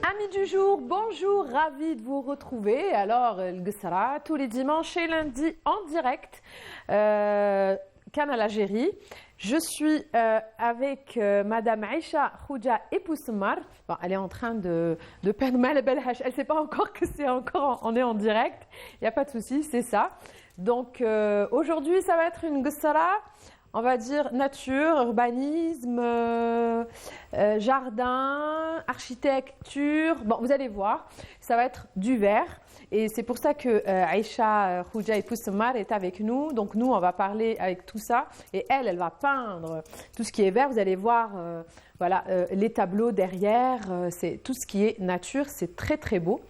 Amis du jour, bonjour, ravi de vous retrouver. Alors, le Guessara, tous les dimanches et lundis en direct, Canal Algérie. Je suis avec Madame Aïcha Khouja Epoussmar. Bon, elle est en train de perdre mal belle hache. Elle ne sait pas encore que on est en direct. Il n'y a pas de souci, c'est ça. Donc, aujourd'hui, ça va être une Guessara. On va dire nature, urbanisme, jardin, architecture. Bon, vous allez voir, ça va être du vert. Et c'est pour ça que Aïcha Khouja Epoussmar est avec nous. Donc nous, on va parler avec tout ça. Et elle va peindre tout ce qui est vert. Vous allez voir voilà, les tableaux derrière. C'est tout ce qui est nature. C'est très, très beau.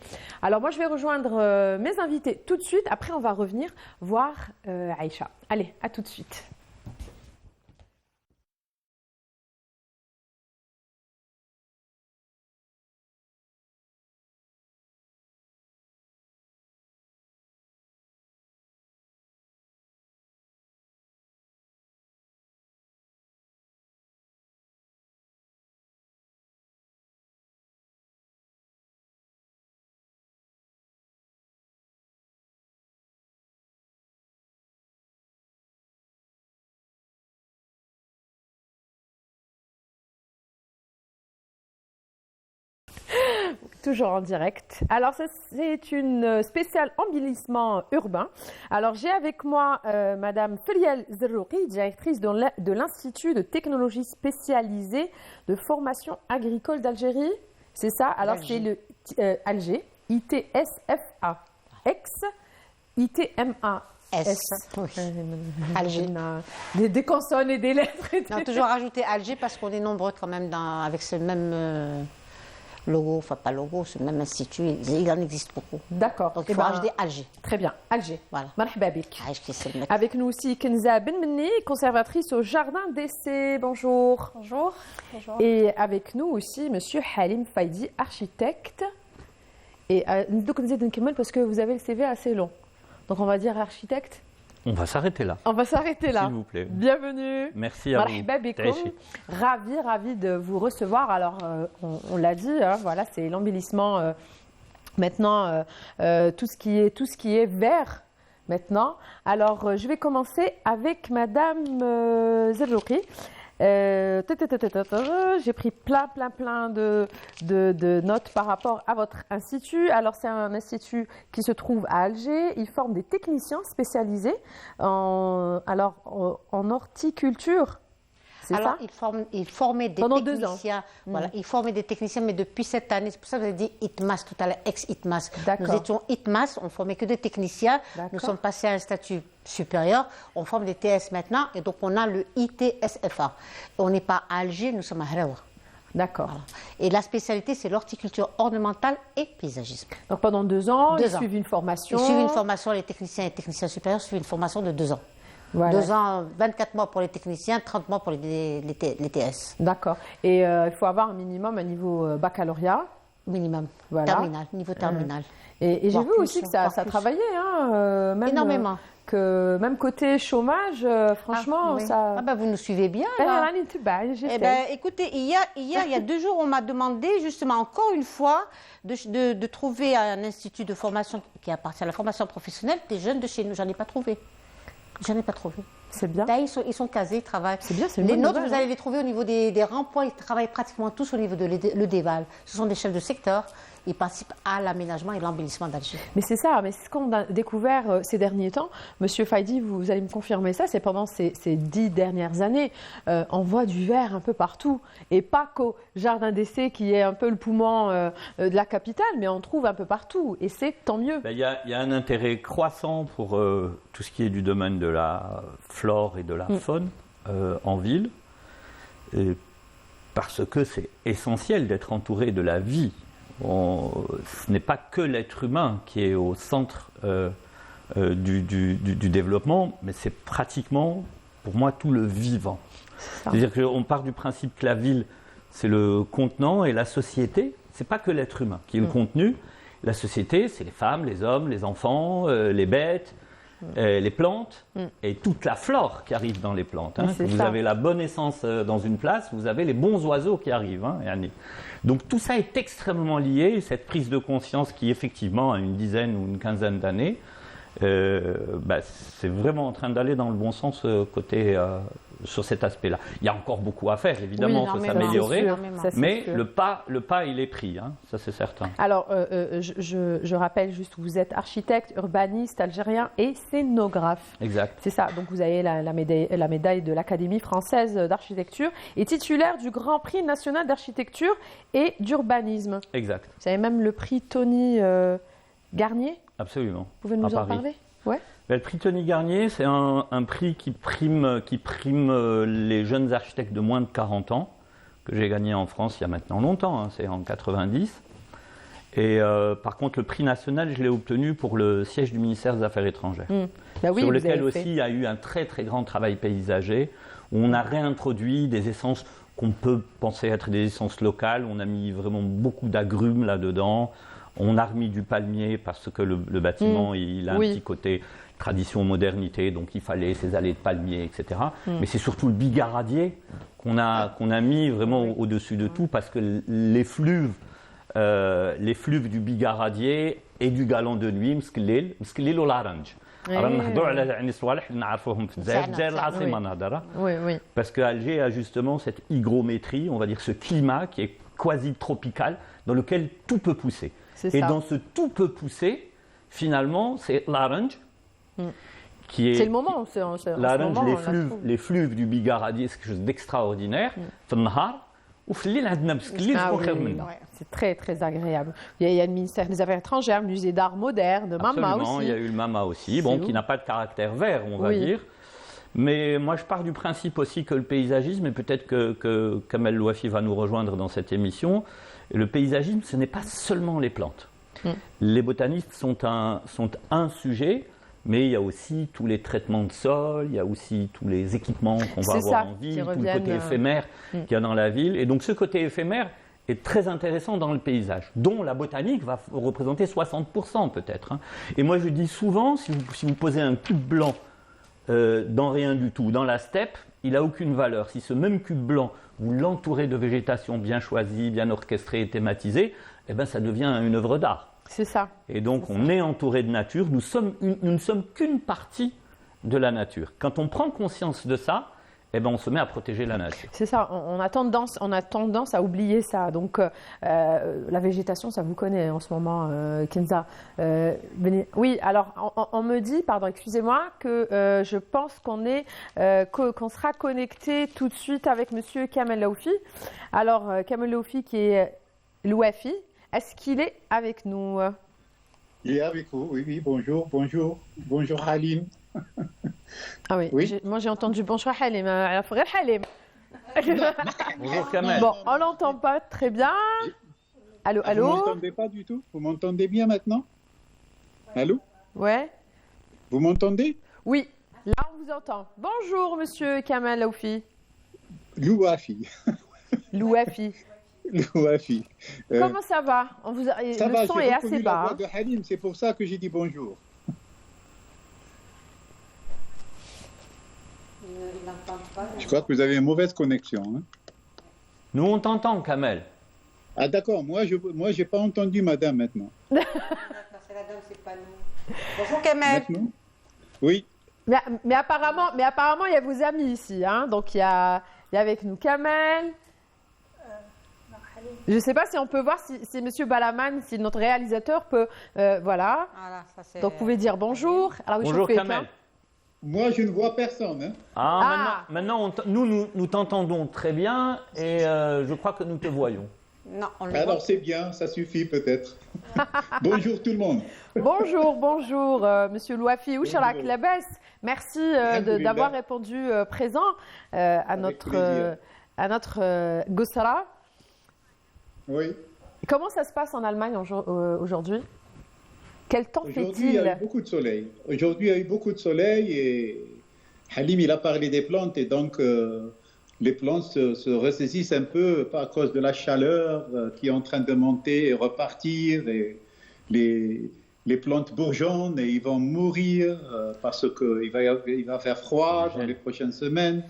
Alors moi, je vais rejoindre mes invités tout de suite. Après, on va revenir voir Aïcha. Allez, à tout de suite. Toujours en direct. Alors, c'est une spéciale embellissement urbain. Alors, j'ai avec moi Madame Feliel Zerrouki, directrice de l'Institut de technologie spécialisée de formation agricole d'Algérie. C'est ça? Alors, c'est le Alger, ITSFA, ex-ITMA. S. Oui. Alger. Des consonnes et des lettres. On a toujours rajouté Alger parce qu'on est nombreux quand même avec ce même logo, enfin pas logo, ce même institut. Il en existe beaucoup. D'accord. Donc il faut rajouter Alger. Très bien, Alger. Voilà. Marhaba bik. Avec nous aussi Kenza Benmeni, conservatrice au Jardin d'Essai. Bonjour. Bonjour. Bonjour. Et avec nous aussi Monsieur Halim Faidi, architecte. Et donc nous allons parce que vous avez le CV assez long. Donc on va dire architecte. On va s'arrêter là. On va s'arrêter là. S'il vous plaît. Bienvenue. Merci à vous. Ravi de vous recevoir. Alors, on l'a dit, hein, voilà, c'est l'embellissement maintenant, tout ce qui est vert maintenant. Alors, je vais commencer avec Madame Zerrouki. J'ai pris plein de notes par rapport à votre institut. Alors, c'est un institut qui se trouve à Alger. Il forme des techniciens spécialisés en horticulture. Alors, il formait des pendant techniciens. 2 ans. Voilà, il formait des techniciens, mais depuis cette année, c'est pour ça que vous avez dit ITMAS tout à l'heure, ex-ITMAS. Nous étions ITMAS, on ne formait que des techniciens. Nous sommes passés à un statut supérieur. On forme des TS maintenant, et donc on a le ITSFA. On n'est pas à Alger, nous sommes à Hraoua. D'accord. Voilà. Et la spécialité, c'est l'horticulture ornementale et paysagisme. Donc pendant 2 ans, ils suivent une formation. Ils suivent une formation, les techniciens et techniciens supérieurs suivent une formation de 2 ans. Voilà. 2 ans, 24 mois pour les techniciens, 30 mois pour les TS. D'accord. Et il faut avoir un minimum à niveau baccalauréat. Minimum. Voilà. Terminal, niveau terminal. Et j'ai vu aussi que ça travaillait, hein, même, énormément. Même côté chômage, franchement, ça. Ah ben vous nous suivez bien. Là. Écoutez, il y a 2 jours, on m'a demandé justement encore une fois de trouver un institut de formation qui appartient à la formation professionnelle des jeunes de chez nous. J'en ai pas trouvé. C'est bien. Là, ils sont casés, ils travaillent. C'est bien, c'est les nôtres, vous allez les trouver au niveau des ronds-points. Ils travaillent pratiquement tous au niveau de l'EDEVAL. Ce sont des chefs de secteur. Ils participent à l'aménagement et l'embellissement d'Alger. Mais c'est ça, mais c'est ce qu'on a découvert ces derniers temps. Monsieur Faidi, vous allez me confirmer ça, c'est pendant ces 10 dernières années, on voit du vert un peu partout. Et pas qu'au Jardin d'Essai, qui est un peu le poumon de la capitale, mais on trouve un peu partout. Et c'est tant mieux. Il y a un intérêt croissant pour tout ce qui est du domaine de la flore et de la faune en ville, parce que c'est essentiel d'être entouré de la vie. Ce n'est pas que l'être humain qui est au centre du développement, mais c'est pratiquement, pour moi, tout le vivant. C'est-à-dire qu'on part du principe que la ville, c'est le contenant, et la société, ce n'est pas que l'être humain qui est le contenu. La société, c'est les femmes, les hommes, les enfants, les bêtes, les plantes et toute la flore qui arrive dans les plantes. Hein. Vous avez la bonne essence dans une place, vous avez les bons oiseaux qui arrivent. Hein, donc tout ça est extrêmement lié, cette prise de conscience qui effectivement a une dizaine ou une quinzaine d'années, c'est vraiment en train d'aller dans le bon sens sur cet aspect-là. Il y a encore beaucoup à faire, évidemment, il faut s'améliorer, mais le pas, il est pris, hein, ça c'est certain. Alors, je rappelle juste, vous êtes architecte, urbaniste algérien et scénographe. Exact. C'est ça, donc vous avez la médaille de l'Académie française d'architecture et titulaire du Grand Prix national d'architecture et d'urbanisme. Exact. Vous avez même le prix Tony Garnier. Absolument. Vous pouvez nous en parler ? Ouais. Le prix Tony Garnier, c'est un prix qui prime les jeunes architectes de moins de 40 ans, que j'ai gagné en France il y a maintenant longtemps, hein, c'est en 90. Et par contre, le prix national, je l'ai obtenu pour le siège du ministère des Affaires étrangères, sur lequel aussi il y a eu un très très grand travail paysager, où on a réintroduit des essences qu'on peut penser être des essences locales, on a mis vraiment beaucoup d'agrumes là-dedans. On a remis du palmier parce que le bâtiment, il a un petit côté tradition, modernité, donc il fallait ces allées de palmier, etc. Mais c'est surtout le bigaradier qu'on a mis vraiment au-dessus de tout parce que les fluves du bigaradier et du galant de nuit, مسكليل والعرنج. Parce que Alger a justement cette hygrométrie, on va dire ce climat qui est quasi tropical, dans lequel tout peut pousser. Et dans ce tout peut pousser, finalement, c'est l'orange qui est. C'est le moment. L'orange, les fluves du bigaradier, c'est quelque chose d'extraordinaire. C'est très très agréable. Il y a le ministère des Affaires étrangères, le musée d'art moderne, Mama aussi. Il y a eu le Mama aussi, qui n'a pas de caractère vert, on va dire. Mais moi, je pars du principe aussi que le paysagisme, et peut-être que Kamel Louafi va nous rejoindre dans cette émission, le paysagisme, ce n'est pas seulement les plantes. Les botanistes sont un sujet, mais il y a aussi tous les traitements de sol, il y a aussi tous les équipements qu'on va avoir en ville, tout le côté éphémère qu'il y a dans la ville. Et donc ce côté éphémère est très intéressant dans le paysage, dont la botanique va représenter 60% peut-être. Hein. Et moi, je dis souvent, si vous posez un cube blanc dans rien du tout, dans la steppe, il n'a aucune valeur. Si ce même cube blanc, vous l'entourez de végétation bien choisie, bien orchestrée et thématisée, eh ben, ça devient une œuvre d'art. C'est ça. Et donc, on est entouré de nature. Nous ne sommes qu'une partie de la nature. Quand on prend conscience de ça, eh ben, on se met à protéger la nature. C'est ça, on a tendance à oublier ça. Donc, la végétation, ça vous connaît en ce moment, Kenza. Oui, alors, on me dit, pardon, excusez-moi, que je pense qu'on sera connecté tout de suite avec Monsieur Kamel Louafi. Alors, Kamel Louafi qui est Louafi, est-ce qu'il est avec nous? Il est avec vous, oui, bonjour Halim. Ah oui. Moi j'ai entendu bonjour Halim, Halim. Bonjour Kamel. Bon, on l'entend pas très bien. Allô. Vous m'entendez pas du tout? Vous m'entendez bien maintenant? Allô? Ouais. Vous m'entendez? Oui, là on vous entend. Bonjour Monsieur Kamel Louafi. Louafi. Comment ça va? Ça va, son est assez bas. La voix de Halim, c'est pour ça que j'ai dit bonjour. Je crois que vous avez une mauvaise connexion. Hein? Nous, on t'entend, Kamel. Ah d'accord, moi j'ai pas entendu madame maintenant. C'est la dame, c'est pas nous. Bonjour Kamel. Maintenant? Oui. Mais apparemment, il y a vos amis ici. Hein? Donc, il y a avec nous Kamel. Je ne sais pas si on peut voir si M. Balaman, si notre réalisateur peut... voilà. Donc, vous pouvez dire bonjour. Alors, bonjour Kamel. Moi, je ne vois personne. Hein. Maintenant nous t'entendons très bien et je crois que nous te voyons. Non, on le Alors, voit. c'est bien, ça suffit peut-être. Bonjour tout le monde. Bonjour, Monsieur Louafi. Ouchalak Labès. Merci d'avoir répondu présent à notre Gossara. Oui. Comment ça se passe en Allemagne aujourd'hui? Quel temps fait-il? Aujourd'hui, il y a eu beaucoup de soleil. Aujourd'hui, il y a eu beaucoup de soleil et Halim, il a parlé des plantes et donc les plantes se ressaisissent un peu à cause de la chaleur qui est en train de monter et repartir et les les plantes bourgeonnent et ils vont mourir parce qu'il va faire froid dans les prochaines semaines.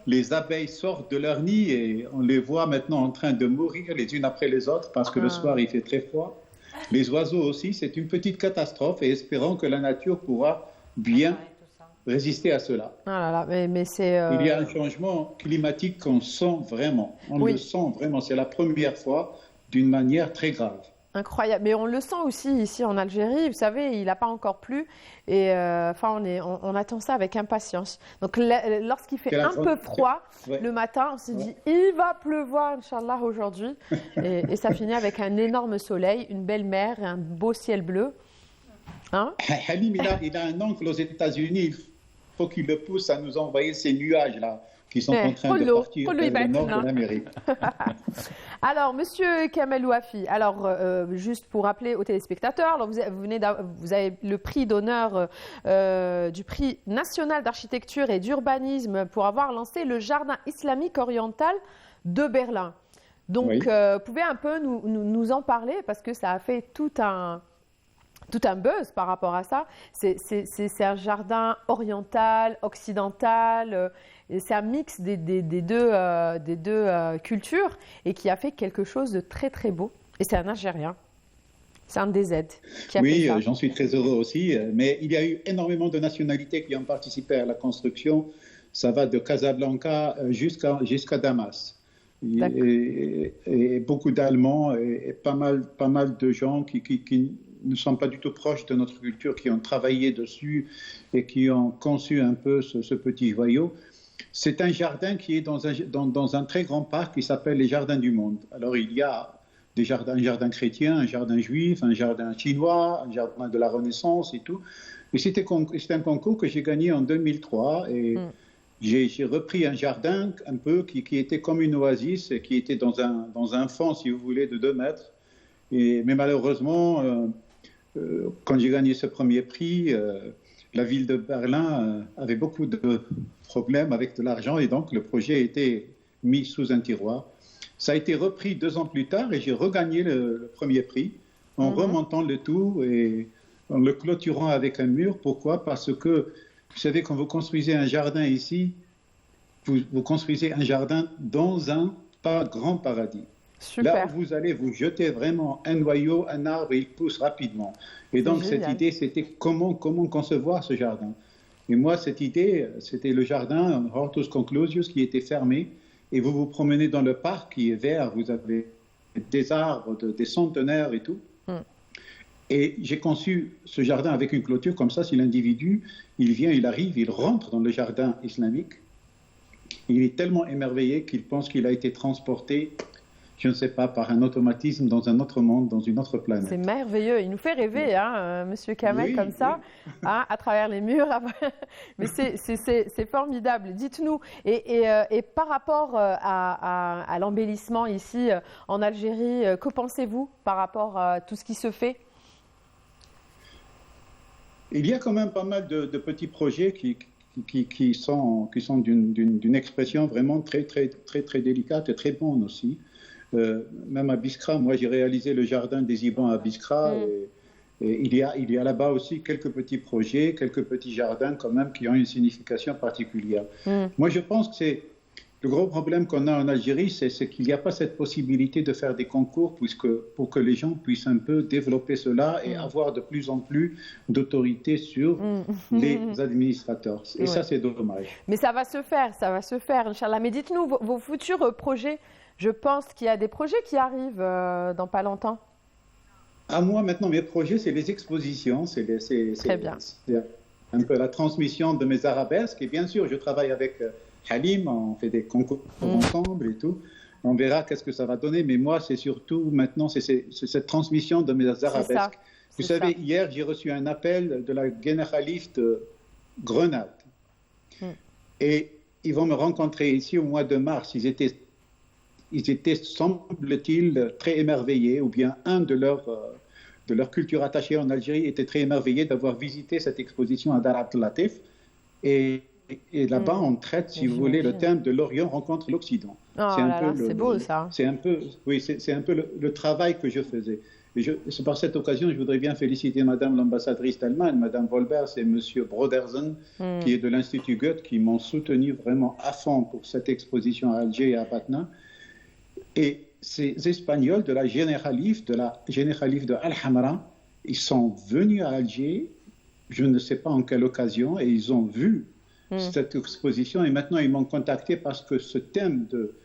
Les abeilles sortent de leur nid et on les voit maintenant en train de mourir les unes après les autres parce que le soir il fait très froid. Les oiseaux aussi, c'est une petite catastrophe et espérons que la nature pourra bien résister à cela. Ah là là, mais c'est, Il y a un changement climatique qu'on sent vraiment. On le sent vraiment. C'est la première fois d'une manière très grave. Incroyable, mais on le sent aussi ici en Algérie, vous savez, il n'a pas encore plu et on attend ça avec impatience. Donc lorsqu'il fait un peu froid le matin, on se dit il va pleuvoir, Inch'Allah, aujourd'hui et ça finit avec un énorme soleil, une belle mer et un beau ciel bleu. Hein? Halim, il a un oncle aux États-Unis, il faut qu'il le pousse à nous envoyer ces nuages-là qui sont en train de partir vers le nord de l'Amérique. Alors, Monsieur Kamel Ouafi, alors juste pour rappeler aux téléspectateurs, alors vous avez le prix d'honneur du prix national d'architecture et d'urbanisme pour avoir lancé le jardin islamique oriental de Berlin. Donc, vous pouvez un peu nous en parler parce que ça a fait tout un buzz par rapport à ça. C'est un jardin oriental, occidental, c'est un mix des deux cultures et qui a fait quelque chose de très très beau. Et c'est un Algérien, c'est un DZ qui a fait ça. Oui, j'en suis très heureux aussi. Mais il y a eu énormément de nationalités qui ont participé à la construction. Ça va de Casablanca jusqu'à Damas. Et beaucoup d'Allemands et pas mal de gens qui ne sont pas du tout proches de notre culture, qui ont travaillé dessus et qui ont conçu un peu ce petit joyau. C'est un jardin qui est dans un très grand parc qui s'appelle les Jardins du Monde. Alors il y a un jardin chrétien, un jardin juif, un jardin chinois, un jardin de la Renaissance et tout. Et c'était un concours que j'ai gagné en 2003 et j'ai repris un jardin un peu qui était comme une oasis et qui était dans un fond, si vous voulez, de 2 mètres. Mais malheureusement, quand j'ai gagné ce premier prix, la ville de Berlin avait beaucoup de problèmes avec de l'argent et donc le projet a été mis sous un tiroir. Ça a été repris 2 ans plus tard et j'ai regagné le premier prix en remontant le tout et en le clôturant avec un mur. Pourquoi? Parce que, vous savez, quand vous construisez un jardin ici, vous construisez un jardin dans un grand paradis. Super. Là où vous allez vous jeter vraiment un noyau, un arbre, et il pousse rapidement. Et donc, cette idée, c'était comment concevoir ce jardin. Et moi, cette idée, c'était le jardin Hortus Conclusius qui était fermé. Et vous vous promenez dans le parc qui est vert, vous avez des arbres, des centenaires et tout. Et j'ai conçu ce jardin avec une clôture comme ça. Si l'individu, il arrive, il rentre dans le jardin islamique, il est tellement émerveillé qu'il pense qu'il a été transporté, je ne sais pas, par un automatisme dans un autre monde, dans une autre planète. C'est merveilleux. Il nous fait rêver, Monsieur Kamel, comme ça, à travers les murs. Mais c'est formidable. Dites-nous, et par rapport à l'embellissement ici en Algérie, que pensez-vous par rapport à tout ce qui se fait? Il y a quand même pas mal de petits projets qui sont d'une expression vraiment très, très, très, très délicate et très bonne aussi. Même à Biskra, moi j'ai réalisé le jardin des Ibans à Biskra et il y a là-bas aussi quelques petits projets, quelques petits jardins quand même qui ont une signification particulière. Moi je pense que c'est le gros problème qu'on a en Algérie, c'est qu'il n'y a pas cette possibilité de faire des concours pour que les gens puissent un peu développer cela et avoir de plus en plus d'autorité sur les administrateurs. Et ça c'est dommage. Mais ça va se faire, Inch'Allah. Mais dites-nous vos futurs projets. Je pense qu'il y a des projets qui arrivent dans pas longtemps. À moi, maintenant, mes projets, c'est les expositions. C'est un peu la transmission de mes arabesques. Et bien sûr, je travaille avec Halim, on fait des concours ensemble et tout. On verra qu'est-ce que ça va donner. Mais moi, c'est surtout maintenant, c'est cette transmission de mes arabesques. Vous savez, hier, j'ai reçu un appel de la Generalif de Grenade. Et ils vont me rencontrer ici au mois de mars. Ils étaient, semble-t-il, très émerveillés, ou bien un de leur culture attachée en Algérie était très émerveillé d'avoir visité cette exposition à Dar Abdel Latif. Et Et là-bas, on traite, si vous voulez, le thème de l'Orient rencontre l'Occident. C'est beau ça. C'est un peu, oui, c'est un peu le travail que je faisais. Et par cette occasion, je voudrais bien féliciter Madame l'ambassadrice d'Allemagne, Madame Wolbers et Monsieur Brodersen, qui est de l'Institut Goethe, qui m'ont soutenu vraiment à fond pour cette exposition à Alger et à Patna. Et ces Espagnols de la Généralife de Al-Hamra, ils sont venus à Alger, je ne sais pas en quelle occasion, et ils ont vu cette exposition. Et maintenant, ils m'ont contacté parce que ce thème de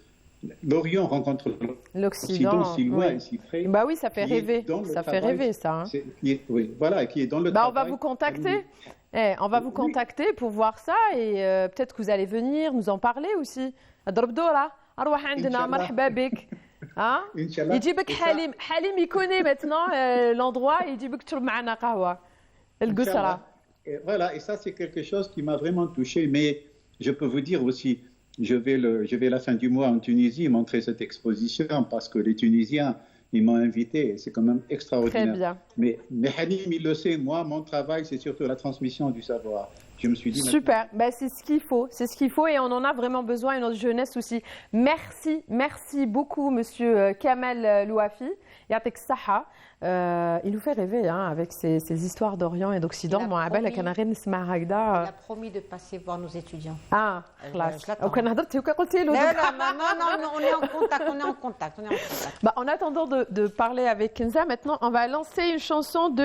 l'Orient rencontre l'Occident, si loin et si près. Bah oui, ça fait rêver. Ça fait rêver, ça. Hein. Oui, voilà, qui est dans le travail. On va vous contacter. On va vous contacter pour voir ça et peut-être que vous allez venir nous en parler aussi. أروح عندنا مرحبا بك يجيبك حليم يكوني maintenant l'endroit يجيبك تشرب معنا قهوة القسرة. Voilà, et ça c'est quelque chose qui m'a vraiment touché, mais je peux vous dire aussi, je vais la fin du mois en Tunisie montrer cette exposition parce que les Tunisiens, ils m'ont invité et c'est quand même extraordinaire. Très bien. Mais Halim, il le sait, moi, mon travail, c'est surtout la transmission du savoir. Je me suis dit... Super, c'est ce qu'il faut et on en a vraiment besoin et notre jeunesse aussi. Merci beaucoup Monsieur Kamel Louafi. Yatek Saha. Il nous fait rêver avec ces histoires d'Orient et d'Occident. Il a promis de passer voir nos étudiants. Ah, classe. Non, on est en contact. En attendant de parler avec Kenza, maintenant on va lancer une chanson de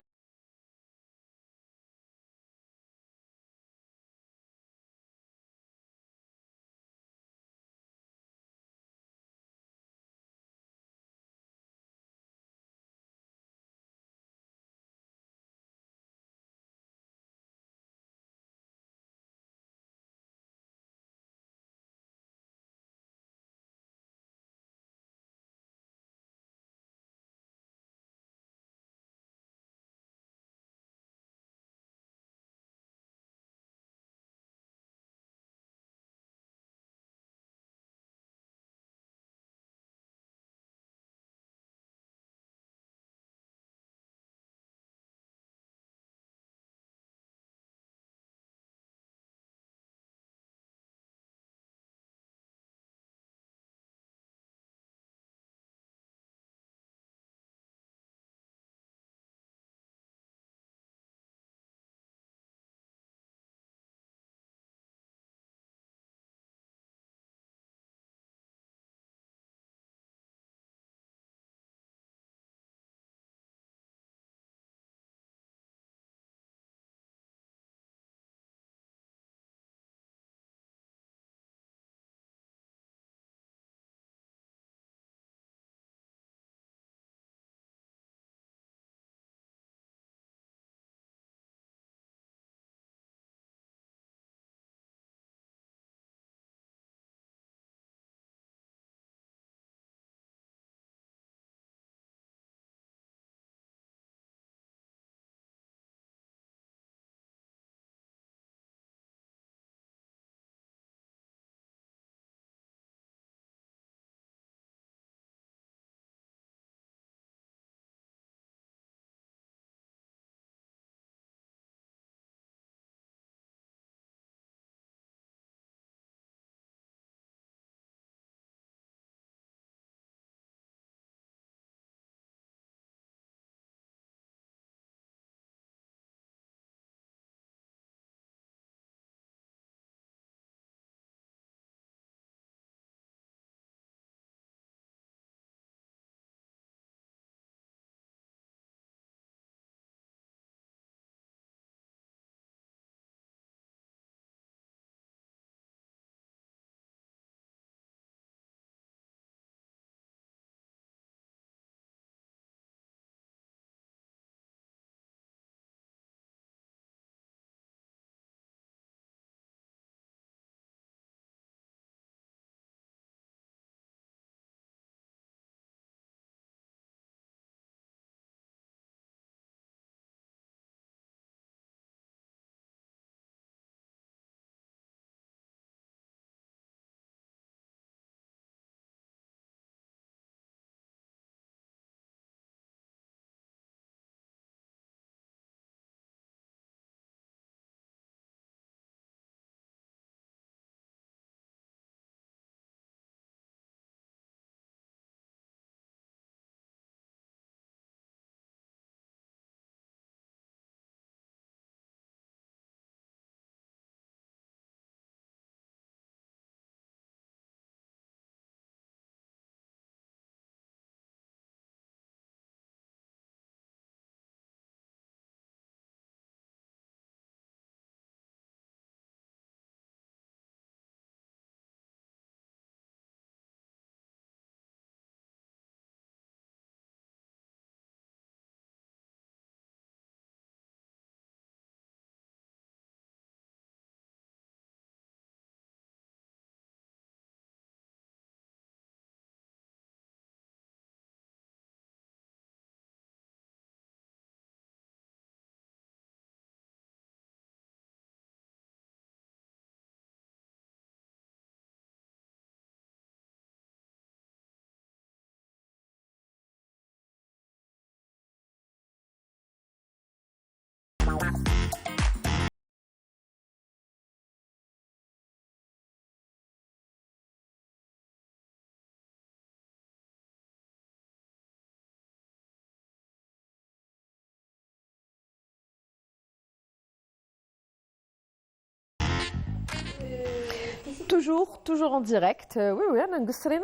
toujours en direct. Oui, انا نقصرينا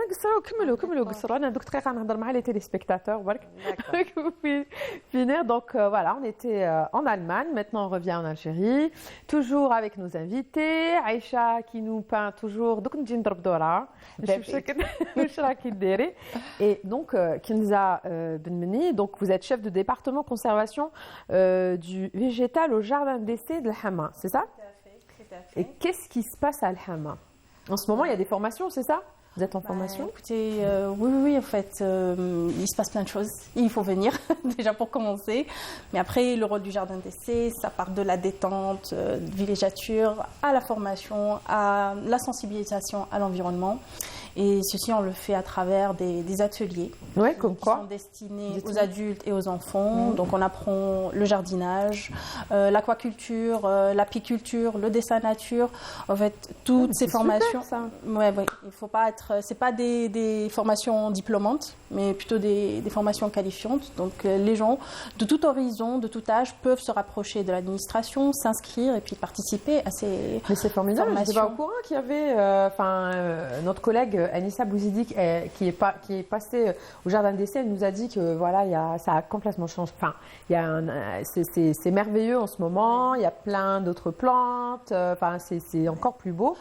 كملوا قصروا. انا دوك دقيقه نهضر مع les téléspectateurs برك. Finir. Donc voilà, on était en Allemagne, maintenant on revient en Algérie, toujours avec nos invités. Aïcha qui nous peint toujours دوك نجي نضرب دوره واش راكي ديري. Et donc Kinza Benmeni, donc vous êtes chef de département conservation du végétal au jardin d'essai de l'Hama, c'est ça? Et qu'est-ce qui se passe à Al-Hama? En ce moment, il y a des formations, c'est ça? Vous êtes en formation? Écoutez, oui, en fait, il se passe plein de choses. Il faut venir, déjà pour commencer. Mais après, le rôle du jardin d'essai, ça part de la détente, de villégiature, à la formation, à la sensibilisation à l'environnement. Et ceci, on le fait à travers des ateliers comme qui sont destinés aux adultes et aux enfants. Donc, on apprend le jardinage, l'aquaculture, l'apiculture, le dessin nature. En fait, toutes ces formations. Ça. Ouais, il faut pas être. C'est pas des formations diplômantes, mais plutôt des formations qualifiantes. Donc, les gens de tout horizon, de tout âge, peuvent se rapprocher de l'administration, s'inscrire et puis participer à ces Mais c'est formidable. formations. Je n'étais pas au courant qu'il y avait, notre collègue Anissa Bouzidi, qui est passée au jardin d'essai, elle nous a dit que voilà, ça a complètement changé. Enfin, c'est merveilleux en ce moment. Il y a plein d'autres plantes. Enfin, c'est encore plus beau.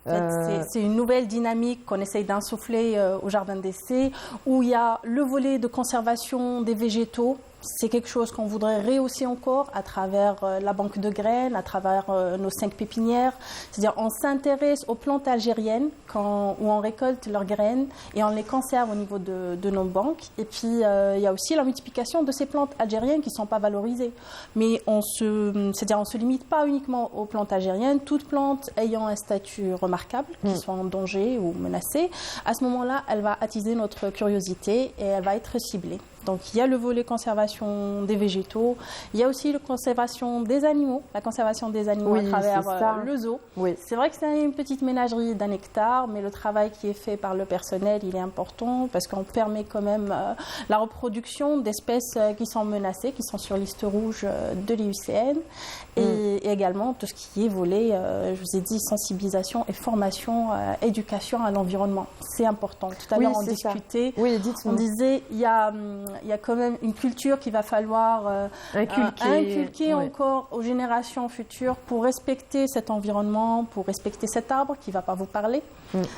En fait, c'est une nouvelle dynamique qu'on essaye d'insuffler au jardin d'essai, où il y a le volet de conservation des végétaux. C'est quelque chose qu'on voudrait rehausser encore à travers la banque de graines, à travers nos 5 pépinières. C'est-à-dire on s'intéresse aux plantes algériennes où on récolte leurs graines et on les conserve au niveau de nos banques. Et puis il y a aussi la multiplication de ces plantes algériennes qui ne sont pas valorisées. Mais c'est-à-dire on ne se limite pas uniquement aux plantes algériennes. Toute plante ayant un statut remarquable, qui soit en danger ou menacée, à ce moment-là, elle va attiser notre curiosité et elle va être ciblée. Donc il y a le volet conservation des végétaux, il y a aussi la conservation des animaux, à travers le zoo. Oui. C'est vrai que c'est une petite ménagerie d'1 hectare, mais le travail qui est fait par le personnel, il est important parce qu'on permet quand même la reproduction d'espèces qui sont menacées, qui sont sur liste rouge de l'IUCN, et également tout ce qui est volet, je vous ai dit, sensibilisation et formation, éducation à l'environnement. C'est important. Tout à l'heure on discutait, on disait il y a quand même une culture qu'il va falloir inculquer encore aux générations futures pour respecter cet environnement, pour respecter cet arbre qui ne va pas vous parler.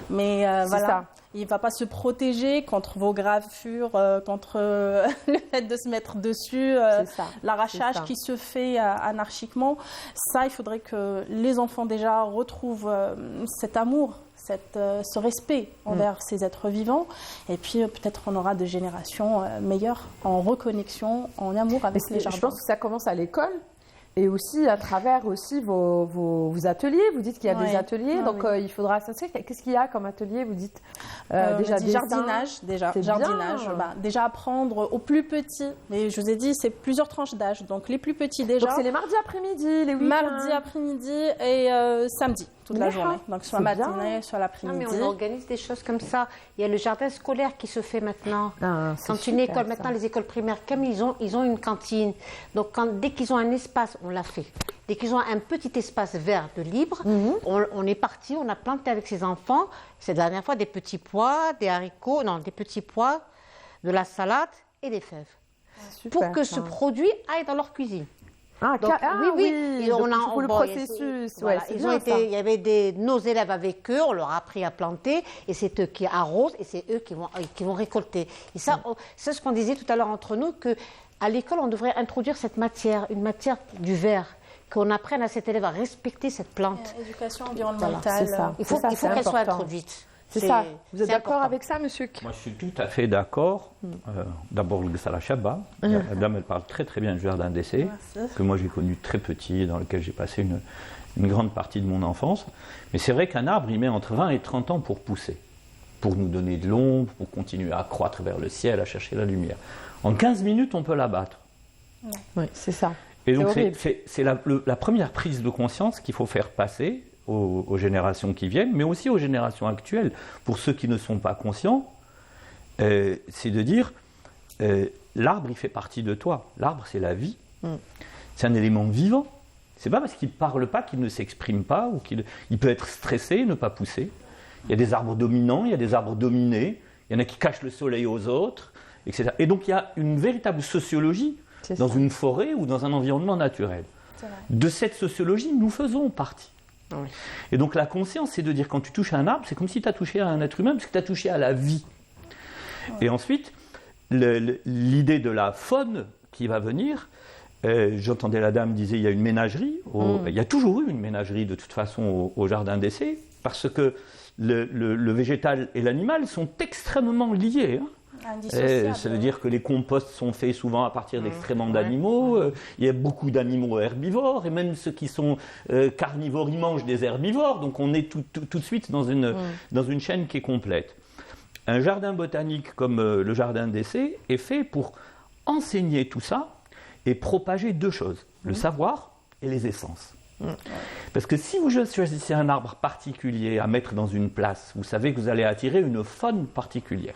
Mais voilà, il ne va pas se protéger contre vos gravures, contre le fait de se mettre dessus, l'arrachage qui se fait anarchiquement. Ça, il faudrait que les enfants déjà retrouvent cet amour, ce respect envers ces êtres vivants, et puis peut-être on aura des générations meilleures en reconnexion, en amour avec les jardins. Je pense que ça commence à l'école et aussi à travers aussi vos ateliers. Vous dites qu'il y a des ateliers, donc il faudra s'inscrire. Qu'est-ce qu'il y a comme atelier? Vous dites déjà des jardinage, déjà apprendre aux plus petits. Mais je vous ai dit, c'est plusieurs tranches d'âge, donc les plus petits déjà. Donc c'est les mardis après-midi, les week-ends. Mardi après-midi et samedi. Toute la journée, donc soit matinée, soit l'après-midi. Mais on organise des choses comme ça. Il y a le jardin scolaire qui se fait maintenant. Quand une école, maintenant les écoles primaires, comme ils ont une cantine. Donc dès qu'ils ont un espace, on l'a fait. Dès qu'ils ont un petit espace vert de libre, on est parti, on a planté avec ses enfants. C'est la dernière fois des petits pois, des haricots, des petits pois, de la salade et des fèves. Pour que ce produit aille dans leur cuisine. Oui. Et on a le processus. Il y avait nos élèves avec eux, on leur a appris à planter, et c'est eux qui arrosent, et c'est eux qui vont récolter. Et ça, c'est ce qu'on disait tout à l'heure entre nous, qu'à l'école, on devrait introduire cette matière, une matière du vert, qu'on apprenne à cet élève à respecter cette plante. Éducation environnementale. Il faut qu'elle soit introduite. C'est ça. Vous êtes d'accord avec ça, monsieur? Moi, je suis tout à fait d'accord. D'abord, le Ghessala Chaba. La dame, elle parle très très bien du jardin d'essai, que moi j'ai connu très petit, dans lequel j'ai passé une grande partie de mon enfance. Mais c'est vrai qu'un arbre, il met entre 20 et 30 ans pour pousser, pour nous donner de l'ombre, pour continuer à croître vers le ciel, à chercher la lumière. En 15 minutes, on peut l'abattre. Oui, c'est ça. Et donc, c'est la première prise de conscience qu'il faut faire passer aux générations qui viennent, mais aussi aux générations actuelles. Pour ceux qui ne sont pas conscients, c'est de dire l'arbre, il fait partie de toi. L'arbre, c'est la vie. C'est un élément vivant. C'est pas parce qu'il ne parle pas qu'il ne s'exprime pas, ou il peut être stressé, ne pas pousser. Il y a des arbres dominants, il y a des arbres dominés, il y en a qui cachent le soleil aux autres, etc. Et donc il y a une véritable sociologie dans une forêt ou dans un environnement naturel. De cette sociologie, nous faisons partie. Oui. Et donc la conscience, c'est de dire quand tu touches à un arbre, c'est comme si tu as touché à un être humain, parce que tu as touché à la vie. Oui. Et ensuite, l'idée de la faune qui va venir, j'entendais la dame disait il y a une ménagerie, il y a toujours eu une ménagerie de toute façon au jardin d'essai, parce que le végétal et l'animal sont extrêmement liés. Ça veut dire que les composts sont faits souvent à partir d'excréments d'animaux. Il y a beaucoup d'animaux herbivores, et même ceux qui sont carnivores, ils mangent des herbivores. Donc on est tout de suite dans une chaîne qui est complète. Un jardin botanique comme le jardin d'essai est fait pour enseigner tout ça et propager deux choses, le savoir et les essences. Parce que si vous choisissez un arbre particulier à mettre dans une place, vous savez que vous allez attirer une faune particulière.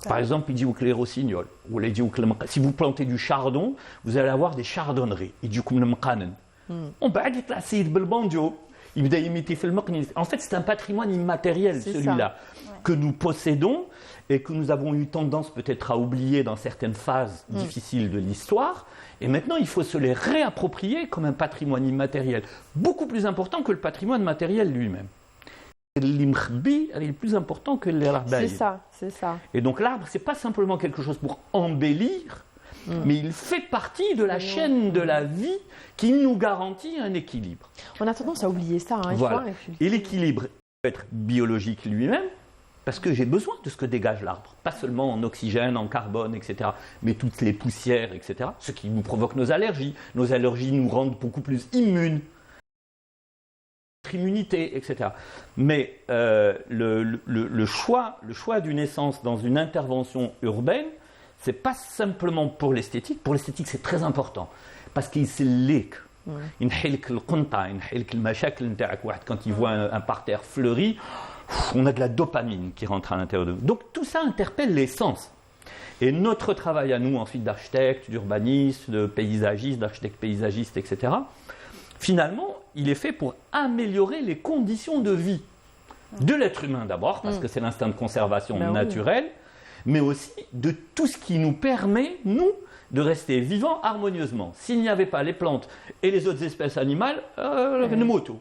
Par exemple, il dit au rossignol, ou si vous plantez du chardon, vous allez avoir des chardonneries. En fait, c'est un patrimoine immatériel, celui-là, que nous possédons et que nous avons eu tendance peut-être à oublier dans certaines phases difficiles de l'histoire. Et maintenant, il faut se les réapproprier comme un patrimoine immatériel, beaucoup plus important que le patrimoine matériel lui-même. L'imkhbi est plus important que l'arbre. C'est ça. Et donc l'arbre, c'est pas simplement quelque chose pour embellir, mais il fait partie de la chaîne de la vie qui nous garantit un équilibre. On a tendance à oublier ça. Voilà. Et l'équilibre peut être biologique lui-même, parce que j'ai besoin de ce que dégage l'arbre, pas seulement en oxygène, en carbone, etc., mais toutes les poussières, etc., ce qui nous provoque nos allergies. Nos allergies nous rendent beaucoup plus immunes. Immunité, etc. Mais le choix d'une essence dans une intervention urbaine, c'est pas simplement pour l'esthétique. Pour l'esthétique, c'est très important parce qu'il se lique. Quand il voit un parterre fleuri, on a de la dopamine qui rentre à l'intérieur de nous. Donc tout ça interpelle les sens. Et notre travail à nous, ensuite d'architectes, d'urbanistes, de paysagistes, d'architectes paysagistes, etc., finalement, il est fait pour améliorer les conditions de vie de l'être humain d'abord, parce que c'est l'instinct de conservation naturel, mais aussi de tout ce qui nous permet, nous, de rester vivants harmonieusement. S'il n'y avait pas les plantes et les autres espèces animales, nous moto.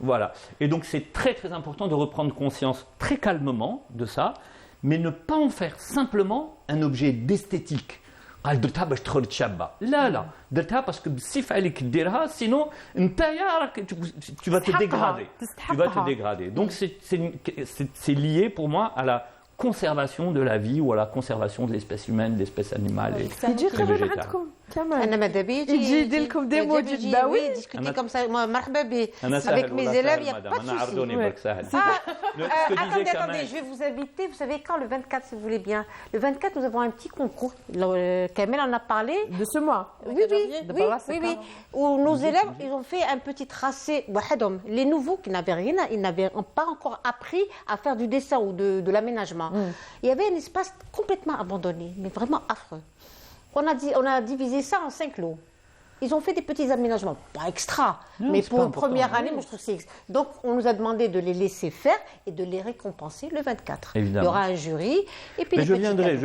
Voilà. Et donc c'est très très important de reprendre conscience très calmement de ça, mais ne pas en faire simplement un objet d'esthétique. قال درتها باش تخرج شابه لا درتها parce que si fallait que ديرها sinon tu vas te dégrader donc c'est lié pour moi à la conservation de la vie ou à la conservation de l'espèce humaine, de l'espèce animale et végétale. أنا ماذا بيا يجي يدير لكم دي مو جداوي ديسكوتي كوم سا مرحبا به avec mes élèves il y a pas de souci. Attendez, je vais vous inviter, vous savez quand le 24 si vous voulez bien. Le 24 nous avons un petit concours. Kamel en a parlé de ce mois. Oui, où nos élèves ils ont fait un petit tracé les nouveaux qui n'avaient rien, ils n'avaient pas encore appris à faire du dessin ou de l'aménagement. Il y avait un espace complètement abandonné, mais vraiment affreux. On a divisé ça en 5 lots. Ils ont fait des petits aménagements, pas extra, mais pour une première année, moi je trouve que c'est... Donc on nous a demandé de les laisser faire et de les récompenser le 24. Évidemment. Il y aura un jury. Et puis mais je viendrai.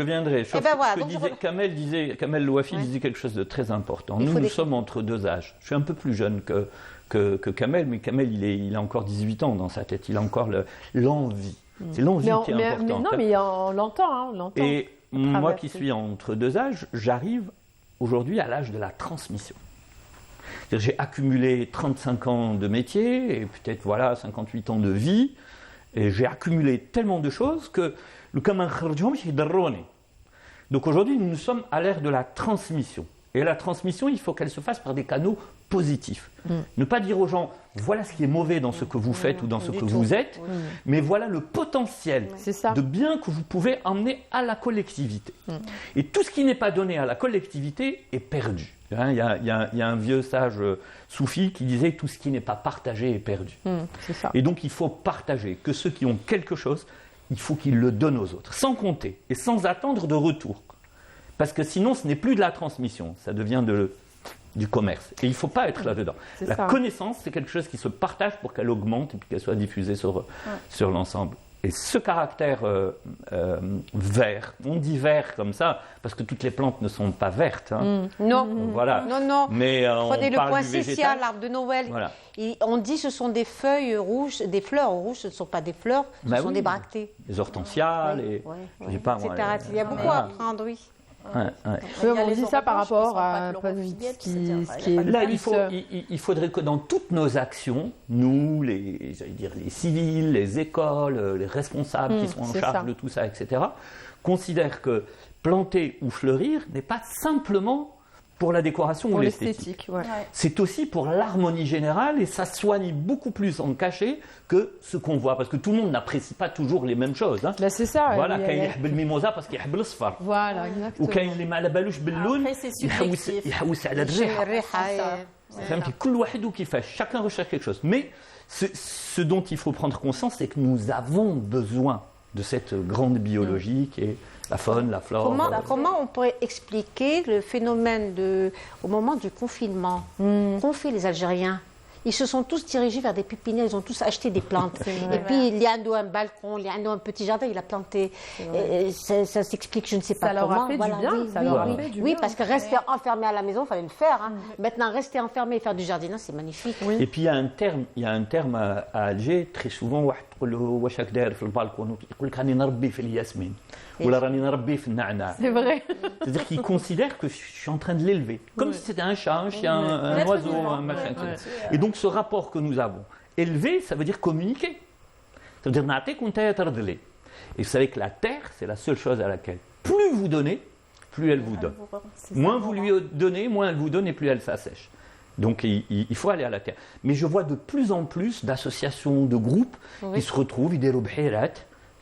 Kamel Louafi disait quelque chose de très important. Nous sommes entre deux âges. Je suis un peu plus jeune que Kamel, mais Kamel il a encore 18 ans dans sa tête. Il a encore l'envie. C'est l'envie qui est importante. Mais on l'entend. Et moi qui suis entre deux âges, j'arrive aujourd'hui à l'âge de la transmission. J'ai accumulé 35 ans de métier et peut-être 58 ans de vie et j'ai accumulé tellement de choses que le kaman kharjhom yidarroni. Donc aujourd'hui nous sommes à l'ère de la transmission. Et la transmission, il faut qu'elle se fasse par des canaux positifs. Ne pas dire aux gens, voilà ce qui est mauvais dans ce que vous faites ou dans ce que vous êtes, mais voilà le potentiel de bien que vous pouvez emmener à la collectivité. Et tout ce qui n'est pas donné à la collectivité est perdu. Il y a un vieux sage soufi qui disait, tout ce qui n'est pas partagé est perdu. Et donc il faut partager, que ceux qui ont quelque chose, il faut qu'ils le donnent aux autres, sans compter et sans attendre de retour. Parce que sinon, ce n'est plus de la transmission, ça devient de du commerce. Et il ne faut pas être là-dedans. La connaissance, c'est quelque chose qui se partage pour qu'elle augmente et puis qu'elle soit diffusée sur l'ensemble. Et ce caractère vert, on dit vert comme ça, parce que toutes les plantes ne sont pas vertes. Hein. Non, voilà. non. Mais prenez on le parle poinsettia, l'arbre de Noël. Voilà. On dit que ce sont des feuilles rouges, des fleurs rouges, ce ne sont pas des fleurs, ce sont des bractées. Les hortensias, je sais pas moi. Il y a beaucoup à apprendre, oui. On dit ça par rapport à ce qui est là, il faudrait que dans toutes nos actions, nous, les civils, les écoles, les responsables qui sont en charge de tout ça, etc., considèrent que planter ou fleurir n'est pas simplement pour la décoration ou l'esthétique. C'est aussi pour l'harmonie générale et ça soigne beaucoup plus en cachet que ce qu'on voit. Parce que tout le monde n'apprécie pas toujours les mêmes choses. Hein. Ben c'est ça. Voilà, quand il y a le mimosa parce qu'il y a le sfar. Voilà, exactement. Ou quand il est mal à balouche باللون, يحوس على الريحة. Chacun recherche quelque chose. Mais ce dont il faut prendre conscience, c'est que nous avons besoin de cette grande biologie qui est la faune, la flore. Comment on pourrait expliquer le phénomène au moment du confinement qu'ont fait les Algériens? Ils se sont tous dirigés vers des pépinières, ils ont tous acheté des plantes. Et puis, il y a un balcon, il y a un petit jardin, il a planté. Ça s'explique, je ne sais pas comment. Ça leur a fait du bien. Oui, parce que rester enfermé à la maison, il fallait le faire. Hein. Maintenant, rester enfermé et faire du jardinage, c'est magnifique. Et puis, il y a un terme à Alger, très souvent, c'est vrai. C'est-à-dire qu'ils considèrent que je suis en train de l'élever, comme si c'était un chat, un chien, un oiseau, un machin. Et donc ce rapport que nous avons, élever, ça veut dire communiquer. Ça veut dire na'atik wa anta tardli. Et vous savez que la terre, c'est la seule chose à laquelle plus vous donnez, plus elle vous donne. Moins vous lui donnez, moins elle vous donne et plus elle s'assèche. Donc il faut aller à la terre. Mais je vois de plus en plus d'associations, de groupes qui se retrouvent,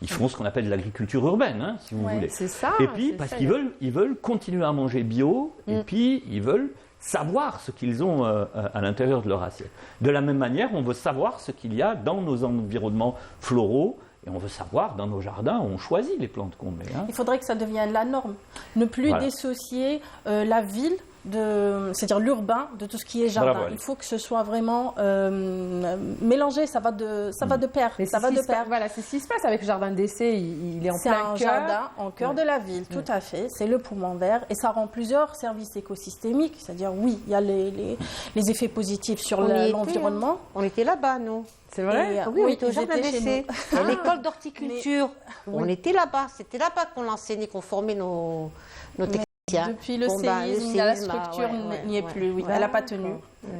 ils font ce qu'on appelle de l'agriculture urbaine, hein, si vous voulez. C'est ça. Et puis parce qu'ils veulent continuer à manger bio, et puis ils veulent savoir ce qu'ils ont à l'intérieur de leur assiette. De la même manière, on veut savoir ce qu'il y a dans nos environnements floraux. Et on veut savoir, dans nos jardins, on choisit les plantes qu'on met. Hein. Il faudrait que ça devienne la norme. Ne plus dissocier la ville, c'est-à-dire l'urbain, de tout ce qui est jardin. Bravo, il faut que ce soit vraiment mélangé, ça va de pair. Voilà, c'est ce qui se passe avec le jardin d'essai, il est en plein cœur. C'est un jardin en cœur de la ville, tout à fait. C'est le poumon vert et ça rend plusieurs services écosystémiques. C'est-à-dire, oui, il y a les effets positifs sur l'environnement. On était là-bas, nous. C'est vrai? Oui, on était au jardin d'essai. À l'école d'horticulture. On était là-bas. C'était là-bas qu'on enseignait, qu'on formait nos techniciens. Depuis le séisme, la structure n'y est plus. Oui. Elle n'a pas tenu.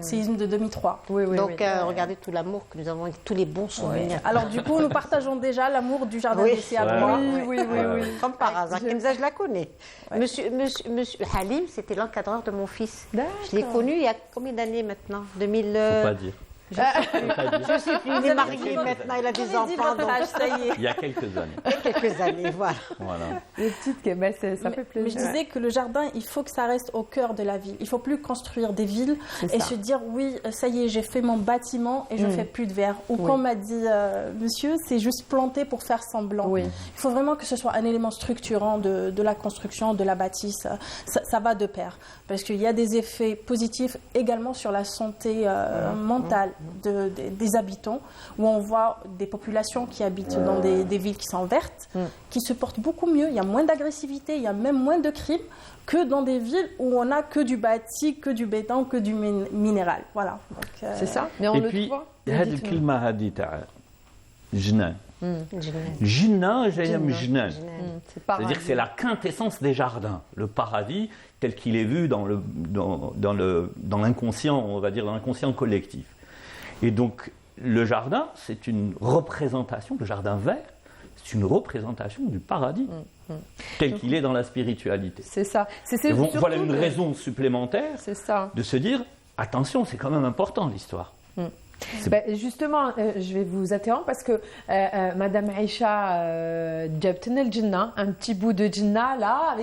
Séisme de 2003. Donc, regardez tout l'amour que nous avons avec tous les bons souvenirs. Alors, du coup, nous partageons déjà l'amour du jardin d'essai à Blois. Oui. Comme par hasard. Kenza, je la connais. Monsieur Halim, c'était l'encadreur de mon fils. Je l'ai connu il y a combien d'années maintenant? 2000. Faut pas dire. Je sais plus, il est marié maintenant, il a des enfants. Donc... ça y est. Il y a quelques années. Quelques années, voilà. Les petites, ça fait plaisir. Mais je disais que le jardin, il faut que ça reste au cœur de la ville. Il ne faut plus construire des villes et se dire, oui, ça y est, j'ai fait mon bâtiment et je ne fais plus de verre. Ou comme m'a dit monsieur, c'est juste planter pour faire semblant. Il faut vraiment que ce soit un élément structurant de la construction, de la bâtisse. Ça va de pair. Parce qu'il y a des effets positifs également sur la santé mentale des habitants, où on voit des populations qui habitent dans des villes qui sont vertes, qui se portent beaucoup mieux. Il y a moins d'agressivité, il y a même moins de crimes que dans des villes où on n'a que du bâti, que du béton, que du minéral. Voilà. C'est ça. Mais on et le puis, voit. Jinna, c'est-à-dire que c'est la quintessence des jardins, le paradis tel qu'il est vu dans l'inconscient, on va dire dans l'inconscient collectif. Et donc le jardin, c'est une représentation, le jardin vert, c'est une représentation du paradis tel qu'il est dans la spiritualité. C'est ça. Voilà une raison supplémentaire de se dire, attention, c'est quand même important l'histoire. Justement, je vais vous interrompre parce que Madame Aïcha Djabten El Djinna, un petit bout de Djinna là,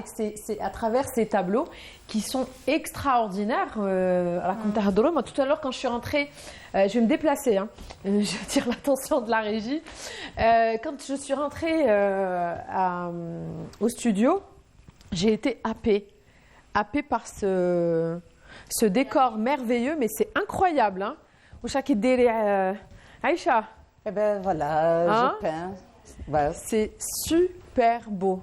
à travers ces tableaux qui sont extraordinaires. Moi, tout à l'heure, quand je suis rentrée, je vais me déplacer, hein, je tire l'attention de la régie. Quand je suis rentrée au studio, j'ai été happée par ce décor merveilleux, mais c'est incroyable. Hein. Aïcha. Eh bien voilà, Hein? je peins. Voilà. C'est super beau.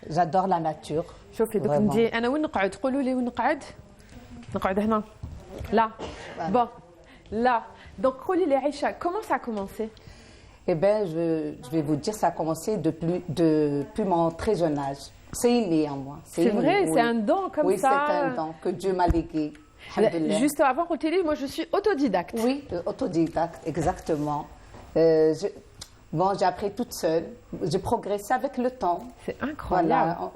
J'adore la nature. شوفي دوك Vraiment. ندي انا وين نقعد قولوا لي وين نقعد نقعد هنا là bon là donc قولي لي عائشة comment ça a commencé Eh bien, je vais vous dire, ça a commencé depuis mon très jeune âge. C'est inné en moi. c'est inné, vrai oui. c'est un don comme oui, ça c'est un don que Dieu m'a légué. Alhamdulillah. juste avant قلتي لي moi je suis autodidacte Oui, autodidacte, exactement. Bon, j'ai appris toute seule. J'ai progressé avec le temps. c'est incroyable Voilà.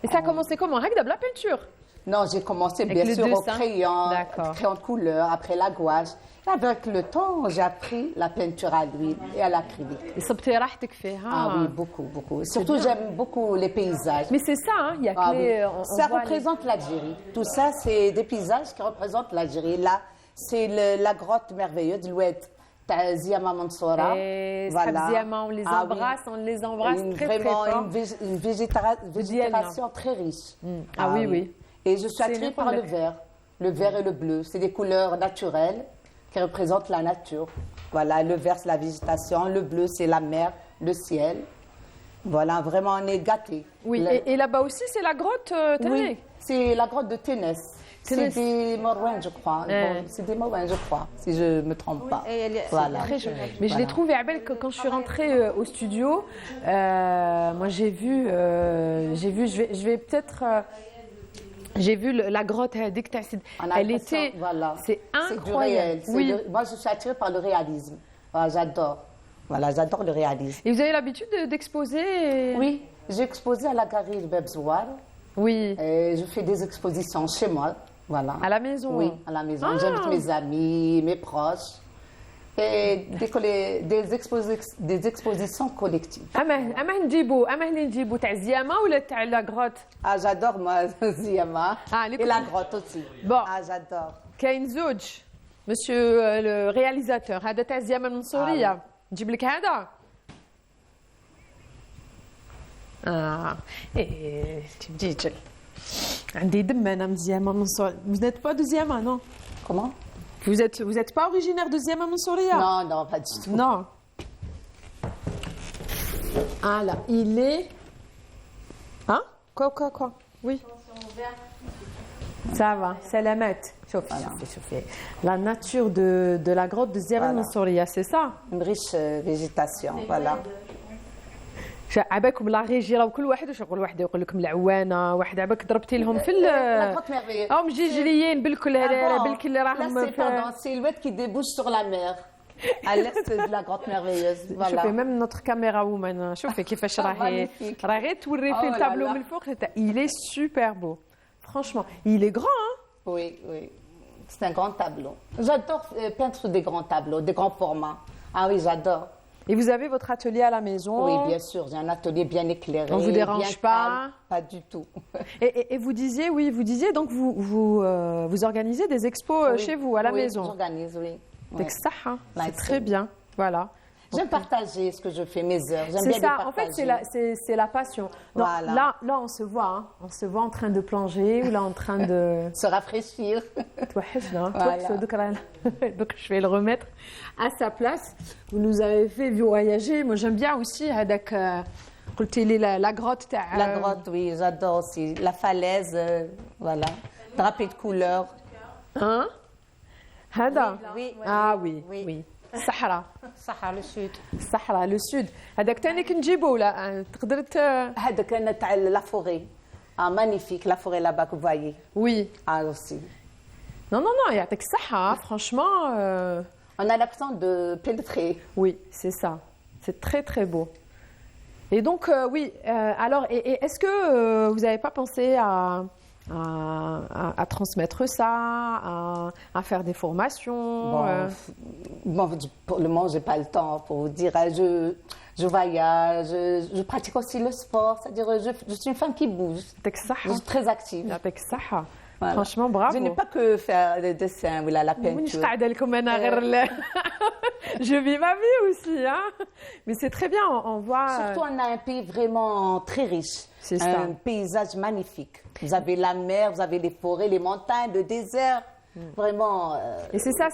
et ça a commencé comment avec de la peinture Non, j'ai commencé Avec bien le sûr au dessin. crayon, D'accord. crayon de couleur, après la gouache. Et avec le temps, j'ai appris la peinture à l'huile et à l'acrylique. صبتي راحتك فيها Ah oui, beaucoup, beaucoup. Surtout, j'aime beaucoup les paysages. mais c'est ça hein il y a Ah que oui. les on Ça voit les- représente l'Algérie. Tout ça, c'est des paysages qui représentent l'Algérie. Là, c'est la grotte merveilleuse de l'Oued, Ziyama Mansoura. et Voilà. Ziyama, on les Ah oui. embrasse on les embrasse très très Vraiment fort une végétation très riche. ah oui oui Et je suis C'est attirée une par le époque. vert. Le vert et le bleu, c'est des couleurs naturelles qui représentent la nature. Voilà, le vert, c'est la végétation, le bleu, c'est la mer, le ciel. Voilà, vraiment, on est gâtés. oui et là-bas aussi c'est la grotte Oui, Téné. c'est la grotte de Ténès. C'est Ténès. des Marouins, je crois. Bon, c'est des Marouins, je crois, si je ne me trompe pas. Et elle est- Voilà. Très joli. Mais je l'ai trouvé à belle que quand je suis rentrée au studio, moi j'ai vu, je vais peut-être, j'ai vu la grotte Dik Tassid. On a Elle l'impression, était, voilà. c'est C'est du incroyable. réel. Oui. Moi, je suis attirée par le réalisme. Voilà, j'adore. Voilà, j'adore le réalisme. Et vous avez l'habitude d'exposer Oui, j'ai exposé à la galerie Bebzouar. Oui. Et je fais des expositions chez moi. Voilà. À la maison. Oui, à la maison. Ah. J'invite mes amis, mes proches. Et des expositions collectives. أما نجيبو تاع الزيامة ولا تاع لا غروت Ah, j'adore moi, Ziyama. Ah, les et la couleurs. grotte aussi. Bon. Ah, j'adore. كاين زوج monsieur le réalisateur هذا تاع الزيامة المنصورية نجيب لك هذا ايه تجي عندي دم انا من زيامة منصورية vous n'êtes pas de Ziyama non Comment? vous êtes pas originaire de Ziyama منصورية Non, non, pas du tout. non ah là il est hein quoi oui ça va سلامات شوفي شوفي la nature de la grotte de Ziyama Voilà. المنصورية c'est ça Une riche végétation, voilà. عباكم لا ريجي راه كل واحد واش يقول واحد يقول لكم العوانه واحد عباك ضربتي لهم في La grotte merveilleuse. هم جيجليين بالكل بالكل Là, راهم c'est pardon, c'est l'ouest qui débouche sur la mer, à l'est de la grotte merveilleuse. Voilà. شوفي ميم نوتر كاميرا وومن شوفي كيفاش راهي Magnifique. راه غير توري Oh في là التابلو là. من الفوق il est super beau franchement il est grand hein Oui, oui. C'est un grand tableau. J'adore peindre des grands tableaux, des grands formats. Ah oui, j'adore. et vous avez votre atelier à la maison Oui, bien sûr, j'ai un atelier bien éclairé. On vous dérange bien pas? calme. Pas du tout. et vous disiez donc vous organisez des expos Oui, chez vous à la oui, maison j'organise, oui. c'est Ouais. que ça hein, c'est Nice. très bien voilà. J'aime partager ce que je fais, mes heures. J'aime C'est bien les ça, partager. en fait, c'est la passion. Non, Voilà. là, on se voit, hein. On se voit en train de plonger ou là en train de. Se rafraîchir. توحشنا. Voilà. Donc je vais le remettre à sa place. Vous nous avez fait voyager. Moi, j'aime bien aussi هذاك قلتي لي la grotte تاع La grotte, oui, j'adore aussi. La falaise, voilà. Drapé de couleurs. hein هذا Oui, ah oui Oui. oui الصحراء Sahara, le sud. الصحراء لو سود هذاك ثاني كنجيبو ولا تقدر هذا كان تاع la forêt. Ah, magnifique, la forêt là-bas que vous voyez. oui Ah, aussi. non يعطيك الصحة franchement On a l'impression de pénétrer. oui c'est ça c'est très très beau et donc oui alors et est-ce que vous n'avez pas pensé à transmettre ça à faire des formations Bon, pour le moment, j'ai pas le temps pour vous dire. Je voyage, je pratique aussi le sport. C'est-à-dire, je suis une femme qui bouge. يعطيك Je الصحة suis très active. يعطيك الصحة Voilà. Franchement, bravo. Je n'ai pas que faire le dessin ou la peinture. Je vis ma vie aussi, hein. Mais c'est très bien, on voit... Surtout, on a un pays vraiment très riche. C'est ça. Un paysage magnifique. Vous avez la mer, vous avez les forêts, les montagnes, le désert. Vraiment... Et c'est ça,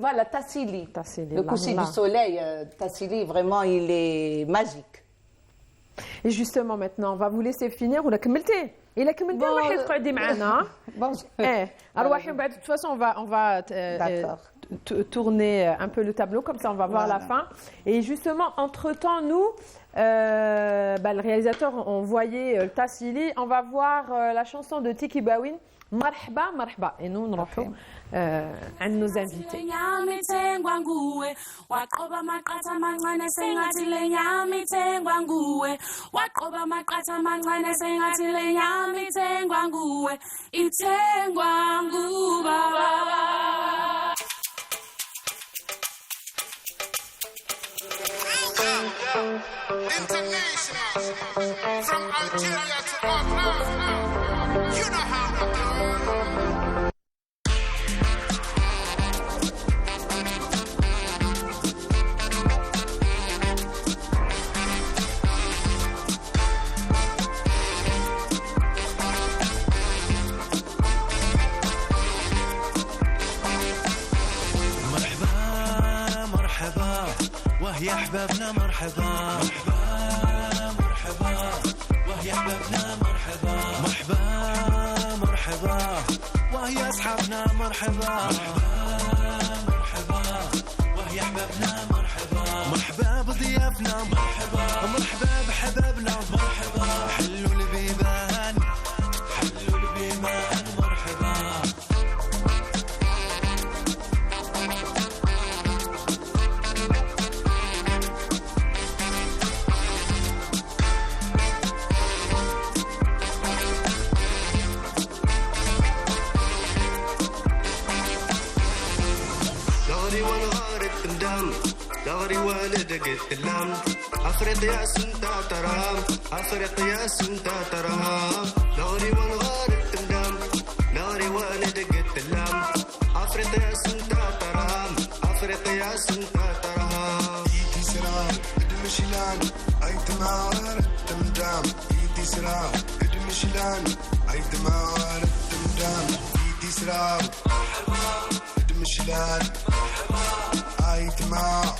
Voilà, Tassili. Tassili, Le coucher du soleil, Tassili, vraiment, il est magique. Et justement, maintenant, on va vous laisser finir. Ou la كملتي إلا كملتي واحد تقعدي معنا. De toute façon, on va tourner un peu le tableau, comme ça on va voir la fin. Et justement, entre-temps, nous, le réalisateur, on voyait Tassili, on va voir la chanson de Tiki Bawin, Marhaba, Marhaba. Et nous, on refait un de nos invités. International, from Algeria to Auckland, you know how we do. يا احبابنا مرحبا مرحبا مرحبا ويا احبابنا مرحبا مرحبا مرحبا ويا اصحابنا مرحبا مرحبا مرحبا ويا احبابنا مرحبا مرحبا بضيافنا مرحبا مرحبا بحبابنا مرحبا حلوا البيبان حلوا البيبان مرحبا دغري والدك التلام أفريقيا سنتا ترام أفريقيا سنتا ترام دغري والغارب تندام دغري والدك التلام أفريقيا سنتا ترام أفريقيا سنتا ترام إيدي سرام إدمشلان أيت معارف تمدام إيدي سرام إدمشلان أيت معارف تمدام إيدي سرام إدمشلان أيت معارف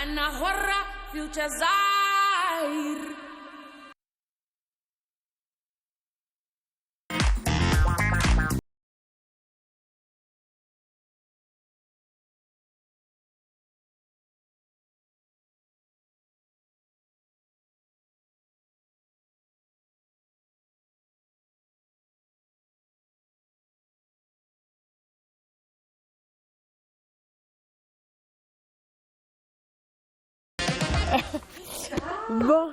أنا حرة في الجزائر. Bon,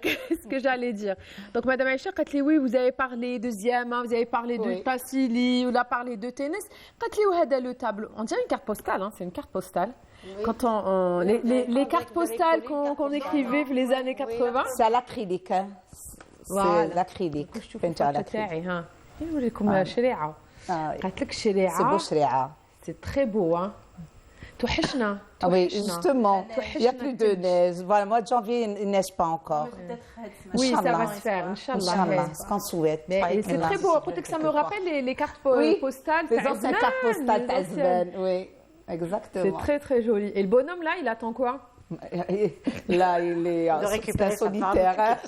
qu'est-ce que j'allais dire? Donc, Madame Aïcha, oui, vous avez parlé de Ziama, vous avez parlé de Tassili, vous avez parlé de tennis. Le tableau, on dirait une carte postale, hein, c'est une carte postale. Oui. Quand les cartes postales qu'on écrivait pour les années 80. C'est à l'acrylique. Hein. Voilà. C'est l'acrylique. C'est beau شريعة. C'est très beau, hein. Oui, justement, il n'y a plus de neige. Voilà, mois de janvier, il ne neige pas encore. Oui, ça va se faire, Inch'Allah. C'est ce qu'on souhaite. C'est très beau. Écoutez que ça me rappelle les cartes postales. Les anciennes cartes postales Tazben. Oui, exactement. C'est très, très joli. Et le bonhomme, là, il attend quoi? Là, il est solitaire.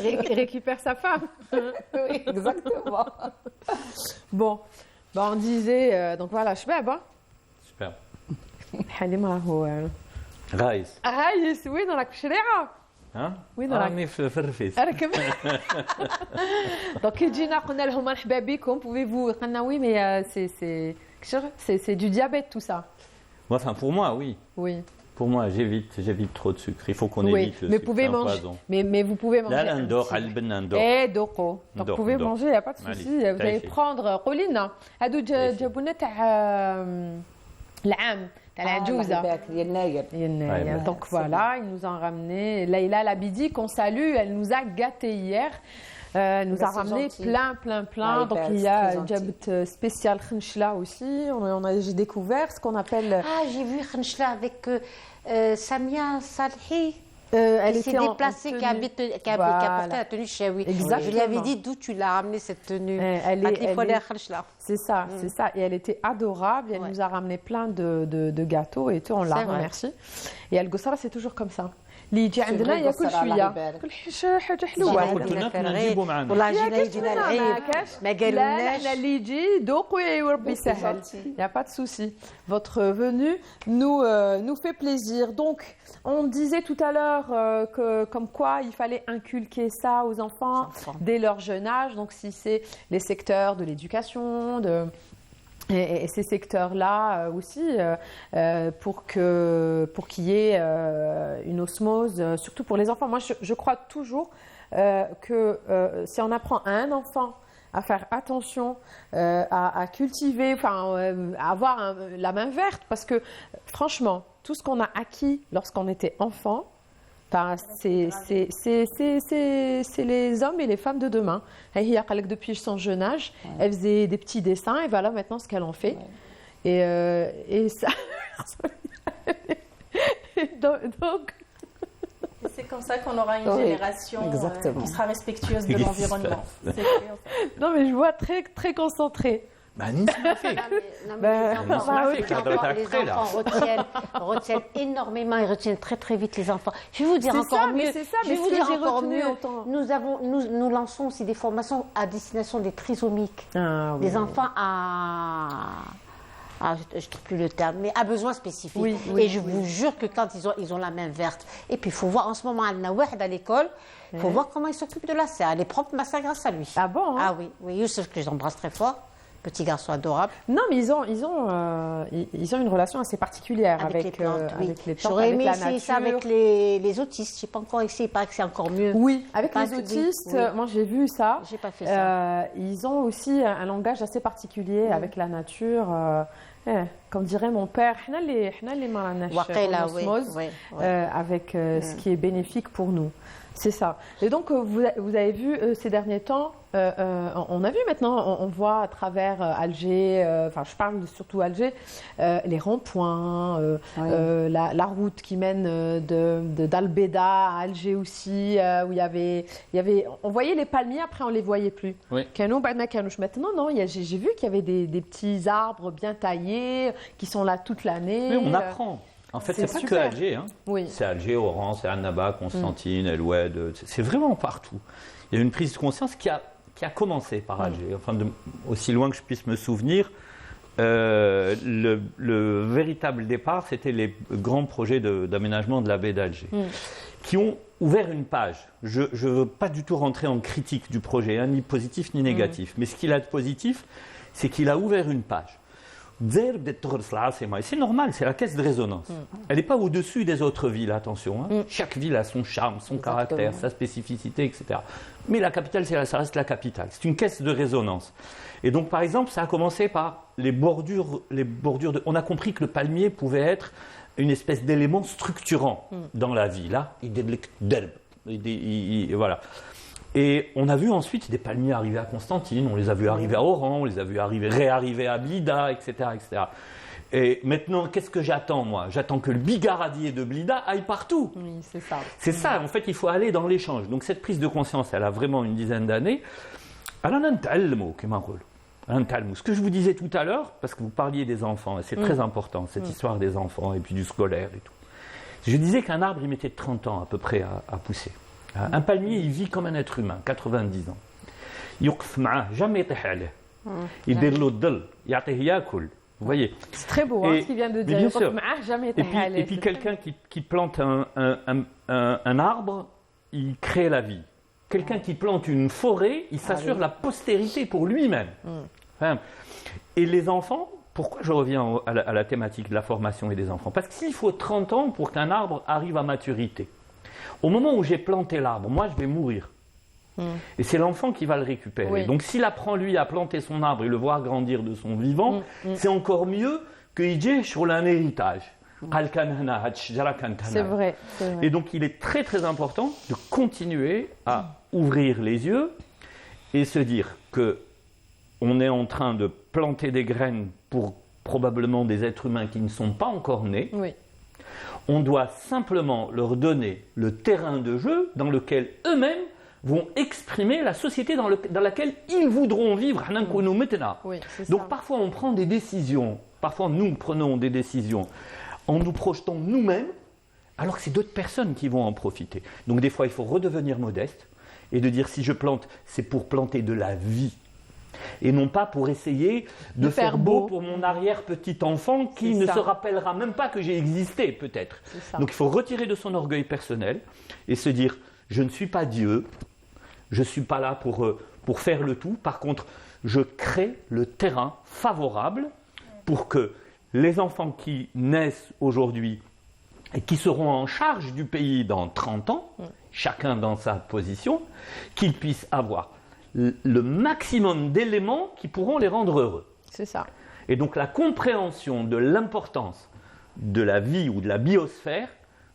Il récupère sa femme. Oui, exactement. Bon, on disait, donc voilà, Shbab, hein? Super. حليم راهو رايس وين راك في الشريعه ها وين راك راني في الرفيس راك دونك كي جينا قلنا لهم مرحبا بكم pouvez-vous قلنا oui mais c'est du diabète tout ça. Enfin pour moi oui. Pour moi j'évite trop de sucre. Il faut qu'on évite le sucre, c'est un poison. Mais vous pouvez manger. Là ندور على البن ندور. دoko. Donc vous pouvez manger, il y a pas de souci. Vous allez prendre قولينا هادو جابونا تاع العام تاع العجوزه يناير. Donc voilà, ils nous ont ramené Leïla Labidi qu'on salue, elle nous a gâtés hier. Elle nous a ramené plein. Donc il y a une jabet spécial khenchla aussi. J'ai découvert ce qu'on appelle. Ah, j'ai vu khenchla avec Samia Salhi. Elle s'est déplacée, qui a porté la tenue Chaoui. Je lui avais dit d'où tu l'as ramené cette tenue. C'est ça. Et elle était adorable. Elle nous a ramené plein de gâteaux et tout. On la remercie. Et Al-Gossara, c'est toujours comme ça. اللي يجي عندنا ياكل شويه كل حاجه حلوه قلت لنا نجيبوا معنا والله جينا العيد ما قالولناش لا اللي يجي ذوقوا وربي يسهل il y a pas de souci. Votre venue nous fait plaisir. Donc on disait tout à l'heure que comme quoi il fallait inculquer ça aux enfants dès leur jeune âge. Donc si c'est les secteurs de l'éducation et ces secteurs-là aussi, pour qu'il y ait une osmose, surtout pour les enfants. Moi, je crois toujours que si on apprend à un enfant à faire attention, à cultiver, à avoir la main verte, parce que franchement, tout ce qu'on a acquis lorsqu'on était enfant, c'est les hommes et les femmes de demain. Depuis son jeune âge, elle faisait des petits dessins et voilà maintenant ce qu'elle en fait. Et ça. donc c'est comme ça qu'on aura une génération qui sera respectueuse de l'environnement. Non mais je vois très très concentrée. Les enfants retiennent énormément, ils retiennent très très vite les enfants. Je vais vous dire encore mieux. Je vais vous dire encore mieux. Nous lançons aussi des formations à destination des trisomiques, des enfants je ne trouve plus le terme, mais à besoins spécifiques. Et je vous jure que quand ils ont la main verte, et puis il faut voir en ce moment à l'école, il faut voir comment ils s'occupent de la serre. Elle est propre, ma serre, grâce à lui. Ah bon? Ah oui, Youssef que j'embrasse très fort. Petit garçon adorable. Non, mais ils ont une relation assez particulière avec les plantes, avec les plantes. J'aurais aimé essayer ça avec les autistes. Je n'ai pas encore essayé, il paraît que c'est encore mieux. Oui, avec les autistes, moi j'ai vu ça. J'ai pas fait ça. Ils ont aussi un langage assez particulier avec la nature. Comme dirait mon père, avec ce qui est bénéfique pour nous. C'est ça. Et donc, vous avez vu ces derniers temps, on a vu maintenant, on voit à travers Alger, je parle surtout Alger, les ronds-points, la route qui mène d'Al-Beda à Alger aussi, où il y avait, on voyait les palmiers, après on les voyait plus. Maintenant, non, j'ai vu qu'il y avait des petits arbres bien taillés, qui sont là toute l'année. Oui, on apprend. En fait, c'est pas que Alger. Hein. Oui. C'est Alger, Oran, c'est Annaba, Constantine, El Oued. C'est vraiment partout. Il y a une prise de conscience qui a commencé par Alger. Enfin, aussi loin que je puisse me souvenir, le véritable départ, c'était les grands projets d'aménagement de la baie d'Alger, qui ont ouvert une page. Je ne veux pas du tout rentrer en critique du projet, ni positif ni négatif. Mais ce qu'il a de positif, c'est qu'il a ouvert une page c'est normal, c'est la caisse de résonance. Elle n'est pas au-dessus des autres villes, attention. Chaque ville a son charme, son caractère, sa spécificité, etc. Mais la capitale, ça reste la capitale. C'est une caisse de résonance. Et donc, par exemple, ça a commencé par les bordures on a compris que le palmier pouvait être une espèce d'élément structurant dans la vie. Là, voilà. Et on a vu ensuite des palmiers arriver à Constantine, on les a vus arriver à Oran, on les a vus réarriver à Blida, etc., etc. Et maintenant, qu'est-ce que j'attends, moi ? J'attends que le bigaradier de Blida aille partout. Oui, c'est ça. C'est ça, en fait, il faut aller dans l'échange. Donc cette prise de conscience, elle a vraiment une dizaine d'années. Ce que je vous disais tout à l'heure, parce que vous parliez des enfants, et c'est très important, cette histoire des enfants, et puis du scolaire et tout. Je disais qu'un arbre, il mettait 30 ans à peu près à pousser. Un palmier, il vit comme un être humain, 90 ans. Jamais vous voyez. C'est très beau ce qu'il vient de dire. Bien sûr. Et puis quelqu'un qui plante un arbre, il crée la vie. Quelqu'un qui plante une forêt, il s'assure la postérité pour lui-même. Et les enfants, pourquoi je reviens à la thématique de la formation et des enfants ? Parce qu'il faut 30 ans pour qu'un arbre arrive à maturité. Au moment où j'ai planté l'arbre, moi je vais mourir. Et c'est l'enfant qui va le récupérer. Oui. Donc s'il apprend lui à planter son arbre et le voir grandir de son vivant, c'est encore mieux qu'il ait sur un héritage. C'est vrai. Et donc il est très très important de continuer à ouvrir les yeux et se dire que on est en train de planter des graines pour probablement des êtres humains qui ne sont pas encore nés. Oui. On doit simplement leur donner le terrain de jeu dans lequel eux-mêmes vont exprimer la société dans laquelle ils voudront vivre. Oui, donc parfois on prend des décisions, parfois nous prenons des décisions en nous projetant nous-mêmes, alors que c'est d'autres personnes qui vont en profiter. Donc des fois il faut redevenir modeste et de dire si je plante, c'est pour planter de la vie. Et non pas pour essayer de faire beau pour mon arrière-petit-enfant qui ne se rappellera même pas que j'ai existé, peut-être. Donc il faut retirer de son orgueil personnel et se dire, je ne suis pas Dieu, je ne suis pas là pour faire le tout. Par contre, je crée le terrain favorable pour que les enfants qui naissent aujourd'hui et qui seront en charge du pays dans 30 ans, chacun dans sa position, qu'ils puissent avoir le maximum d'éléments qui pourront les rendre heureux. C'est ça. Et donc la compréhension de l'importance de la vie ou de la biosphère,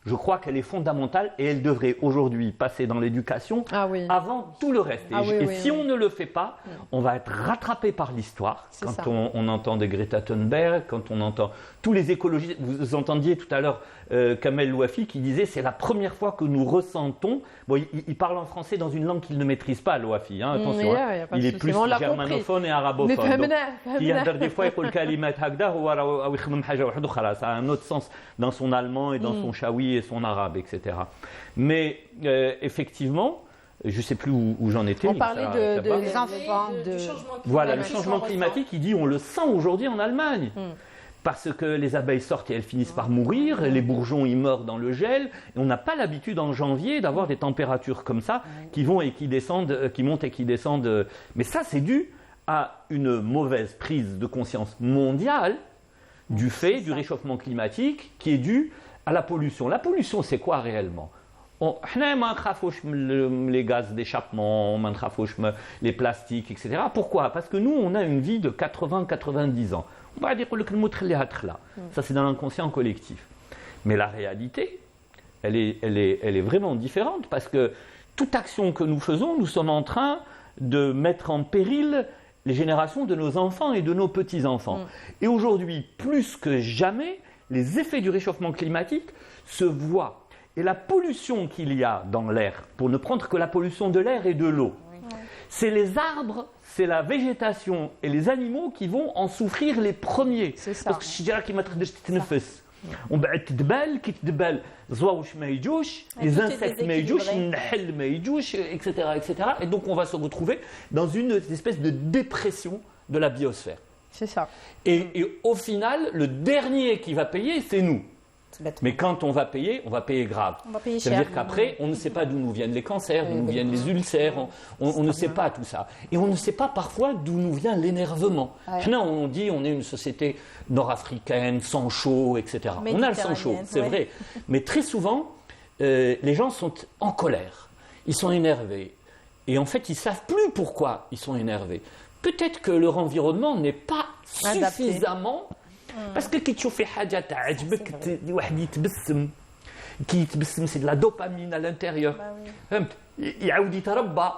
je crois qu'elle est fondamentale et elle devrait aujourd'hui passer dans l'éducation avant tout le reste. Et si on ne le fait pas, on va être rattrapé par l'histoire. Quand on entend des Greta Thunberg, quand on entend tous les écologistes, vous entendiez tout à l'heure Kamel Louafi qui disait c'est la première fois que nous ressentons, bon, il parle en français dans une langue qu'il ne maîtrise pas, Louafi, hein, attention, il est plus germanophone et arabophone. Il y a des fois ça a un autre sens dans son allemand et dans son chaoui et son arabe, etc. Mais effectivement, je ne sais plus où j'en étais. On parlait des enfants. Voilà, le changement climatique, il dit on le sent aujourd'hui en Allemagne. Parce que les abeilles sortent et elles finissent par mourir, les bourgeons ils meurent dans le gel, et on n'a pas l'habitude en janvier d'avoir des températures comme ça qui vont et qui descendent, qui montent et qui descendent. Mais ça c'est dû à une mauvaise prise de conscience mondiale du fait du réchauffement climatique qui est dû à la pollution. La pollution c'est quoi réellement ? Les gaz d'échappement, les plastiques, etc. Pourquoi ? Parce que nous on a une vie de 80-90 ans. Ça, c'est dans l'inconscient collectif. Mais la réalité, elle est vraiment différente parce que toute action que nous faisons, nous sommes en train de mettre en péril les générations de nos enfants et de nos petits-enfants. Et aujourd'hui, plus que jamais, les effets du réchauffement climatique se voient. Et la pollution qu'il y a dans l'air, pour ne prendre que la pollution de l'air et de l'eau, c'est les arbres, c'est la végétation et les animaux qui vont en souffrir les premiers. C'est ça. Parce que الشجرة كي ما تقدرش تتنفس ومن بعد تدبل كي تدبل زواوش ما يجوش les insectes ما يجوش النحل ما يجوش etc. Et donc on va se retrouver dans une espèce de dépression de la biosphère. C'est ça. Et au final, le dernier qui va payer, c'est nous. Mais quand on va payer grave. On va payer Ça veut cher. dire qu'après, on ne sait pas d'où nous viennent les cancers, d'où nous viennent les ulcères, on ne sait pas tout ça. Et on ne sait pas parfois d'où nous vient l'énervement. Là, on dit on est une société nord-africaine, sang chaud, etc. On a le sang chaud, c'est vrai. Mais très souvent, les gens sont en colère, ils sont énervés. Et en fait, ils ne savent plus pourquoi ils sont énervés. Peut-être que leur environnement n'est pas suffisamment... Parce que quand tu fais حاجة تعجبك واحد يتبسم كي يتبسم c'est de la dopamine à l'intérieur. فهمت يعاود يتربى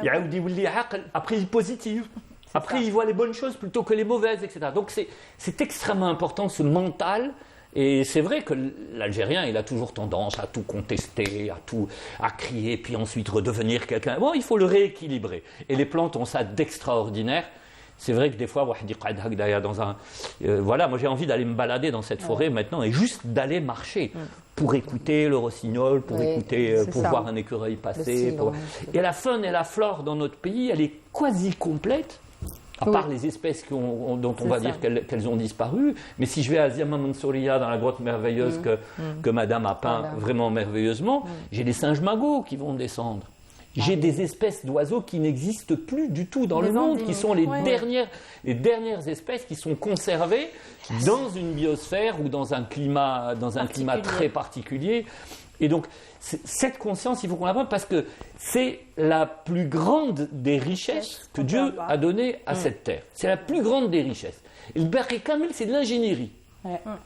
يعاود يولي عاقل après il est positif. Après il voit les bonnes choses plutôt que les mauvaises, etc. Donc c'est extrêmement important ce mental. Et c'est vrai que l'Algérien, il a toujours tendance à tout contester, à crier, puis ensuite redevenir quelqu'un. Bon, il faut le rééquilibrer. Et les plantes ont ça d'extraordinaire. C'est vrai que des fois, voilà, moi j'ai envie d'aller me balader dans cette forêt maintenant et juste d'aller marcher pour écouter le rossignol, pour voir un écureuil passer. Et la faune et la flore dans notre pays, elle est quasi complète. À part les espèces dont on va dire qu'elles ont disparu. Mais si je vais à Ziama Mansouria, dans la grotte merveilleuse que Madame a peint vraiment merveilleusement, j'ai des singes magots qui vont descendre. J'ai des espèces d'oiseaux qui n'existent plus du tout dans le monde, qui sont les dernières espèces qui sont conservées dans une biosphère ou dans un climat très particulier. Et donc, cette conscience, il faut qu'on la prenne parce que c'est la plus grande des richesses que Dieu a données à cette terre. C'est la plus grande des richesses. Et le Barri Kamil, c'est de l'ingénierie.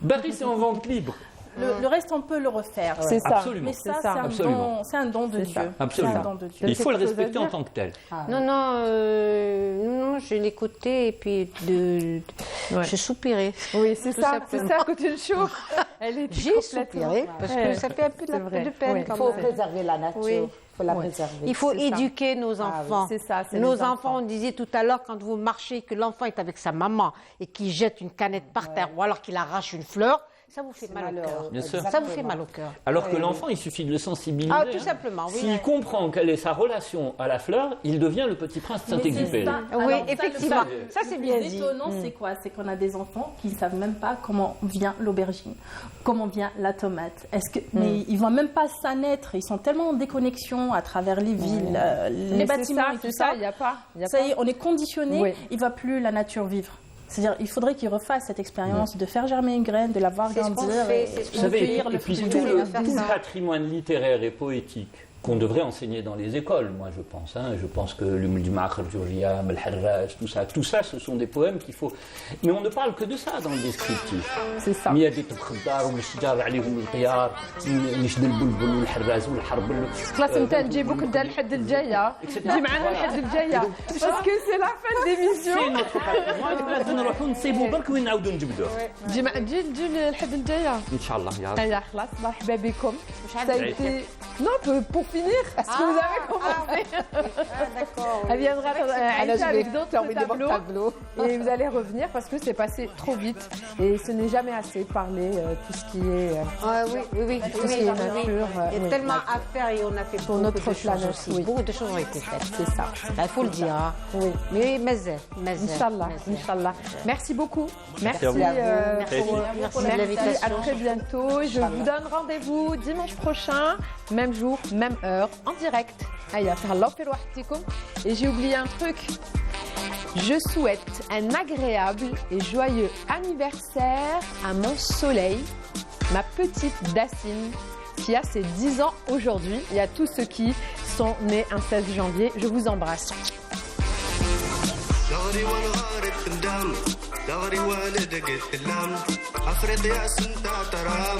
Barri, c'est en vente libre. Le reste, on peut le refaire. C'est ça. Absolument. Mais ça, c'est un don de Dieu. Absolument. C'est un don de Dieu. Il faut le respecter en tant que tel. Non, je l'écoutais et puis je soupirais. Oui, c'est ça que tu le chauffes. J'ai soupiré parce que ça fait un peu de peine. Il faut préserver la nature. Il faut la préserver. Il faut éduquer nos enfants. C'est ça. Nos enfants, on disait tout à l'heure, quand vous marchez, que l'enfant est avec sa maman et qu'il jette une canette par terre ou alors qu'il arrache une fleur, ça vous fait mal au cœur. Bien sûr. Ça vous fait mal au cœur. Alors que l'enfant, il suffit de le sensibiliser. Tout simplement, oui. S'il comprend quelle est sa relation à la fleur, il devient le petit prince de Saint-Exupéry. Oui, effectivement. Ça, c'est bien dit. L'étonnant, c'est quoi? C'est qu'on a des enfants qui ne savent même pas comment vient l'aubergine, comment vient la tomate. Mais ils ne voient même pas ça naître. Ils sont tellement en déconnexion à travers les villes, les bâtiments et tout ça. Il n'y a pas. Ça y est, on est conditionné. Il ne voit plus la nature vivre. C'est-à-dire, il faudrait qu'ils refassent cette expérience de faire germer une graine, de la voir grandir. Vous savez, et puis tout le patrimoine littéraire et poétique qu'on devrait enseigner dans les écoles, moi je pense. Je pense que le Muldimakh, le Juriyam, le Harraj, tout ça, ce sont des poèmes qu'il faut... Mais on ne parle que de ça dans le descriptif. C'est ça. خلاص انت نجيبوك انت الحد الجايه تجي معنا الحد الجايه باسكو سي لا فان ديميسيون نروحوا نصيبوا برك ونعاودوا نجبدوه تجي الحد الجايه ان شاء الله يا رب. ايوا خلاص مرحبا بكم. Ça a été... Non, pour finir, est-ce que vous avez commencé Elle viendra avec d'autres tableaux et vous allez revenir parce que c'est passé trop vite et ce n'est jamais assez de parler tout ce qui est tout ce qui est nature. Il y a tellement à faire et on a fait pour notre planète aussi. Beaucoup de choses ont été faites. C'est ça. Il faut le dire. Oui. Mais Inch'Allah. Merci beaucoup. Merci pour l'invitation. À très bientôt. Je vous donne rendez-vous dimanche prochain, même jour, même heure, en direct. Et j'ai oublié un truc. Je souhaite un agréable et joyeux anniversaire à mon soleil, ma petite Dacine, qui a ses 10 ans aujourd'hui. Il y a tous ceux qui sont nés un 16 janvier. Je vous embrasse. دغري والدك التلام أفريقيا سنتا ترام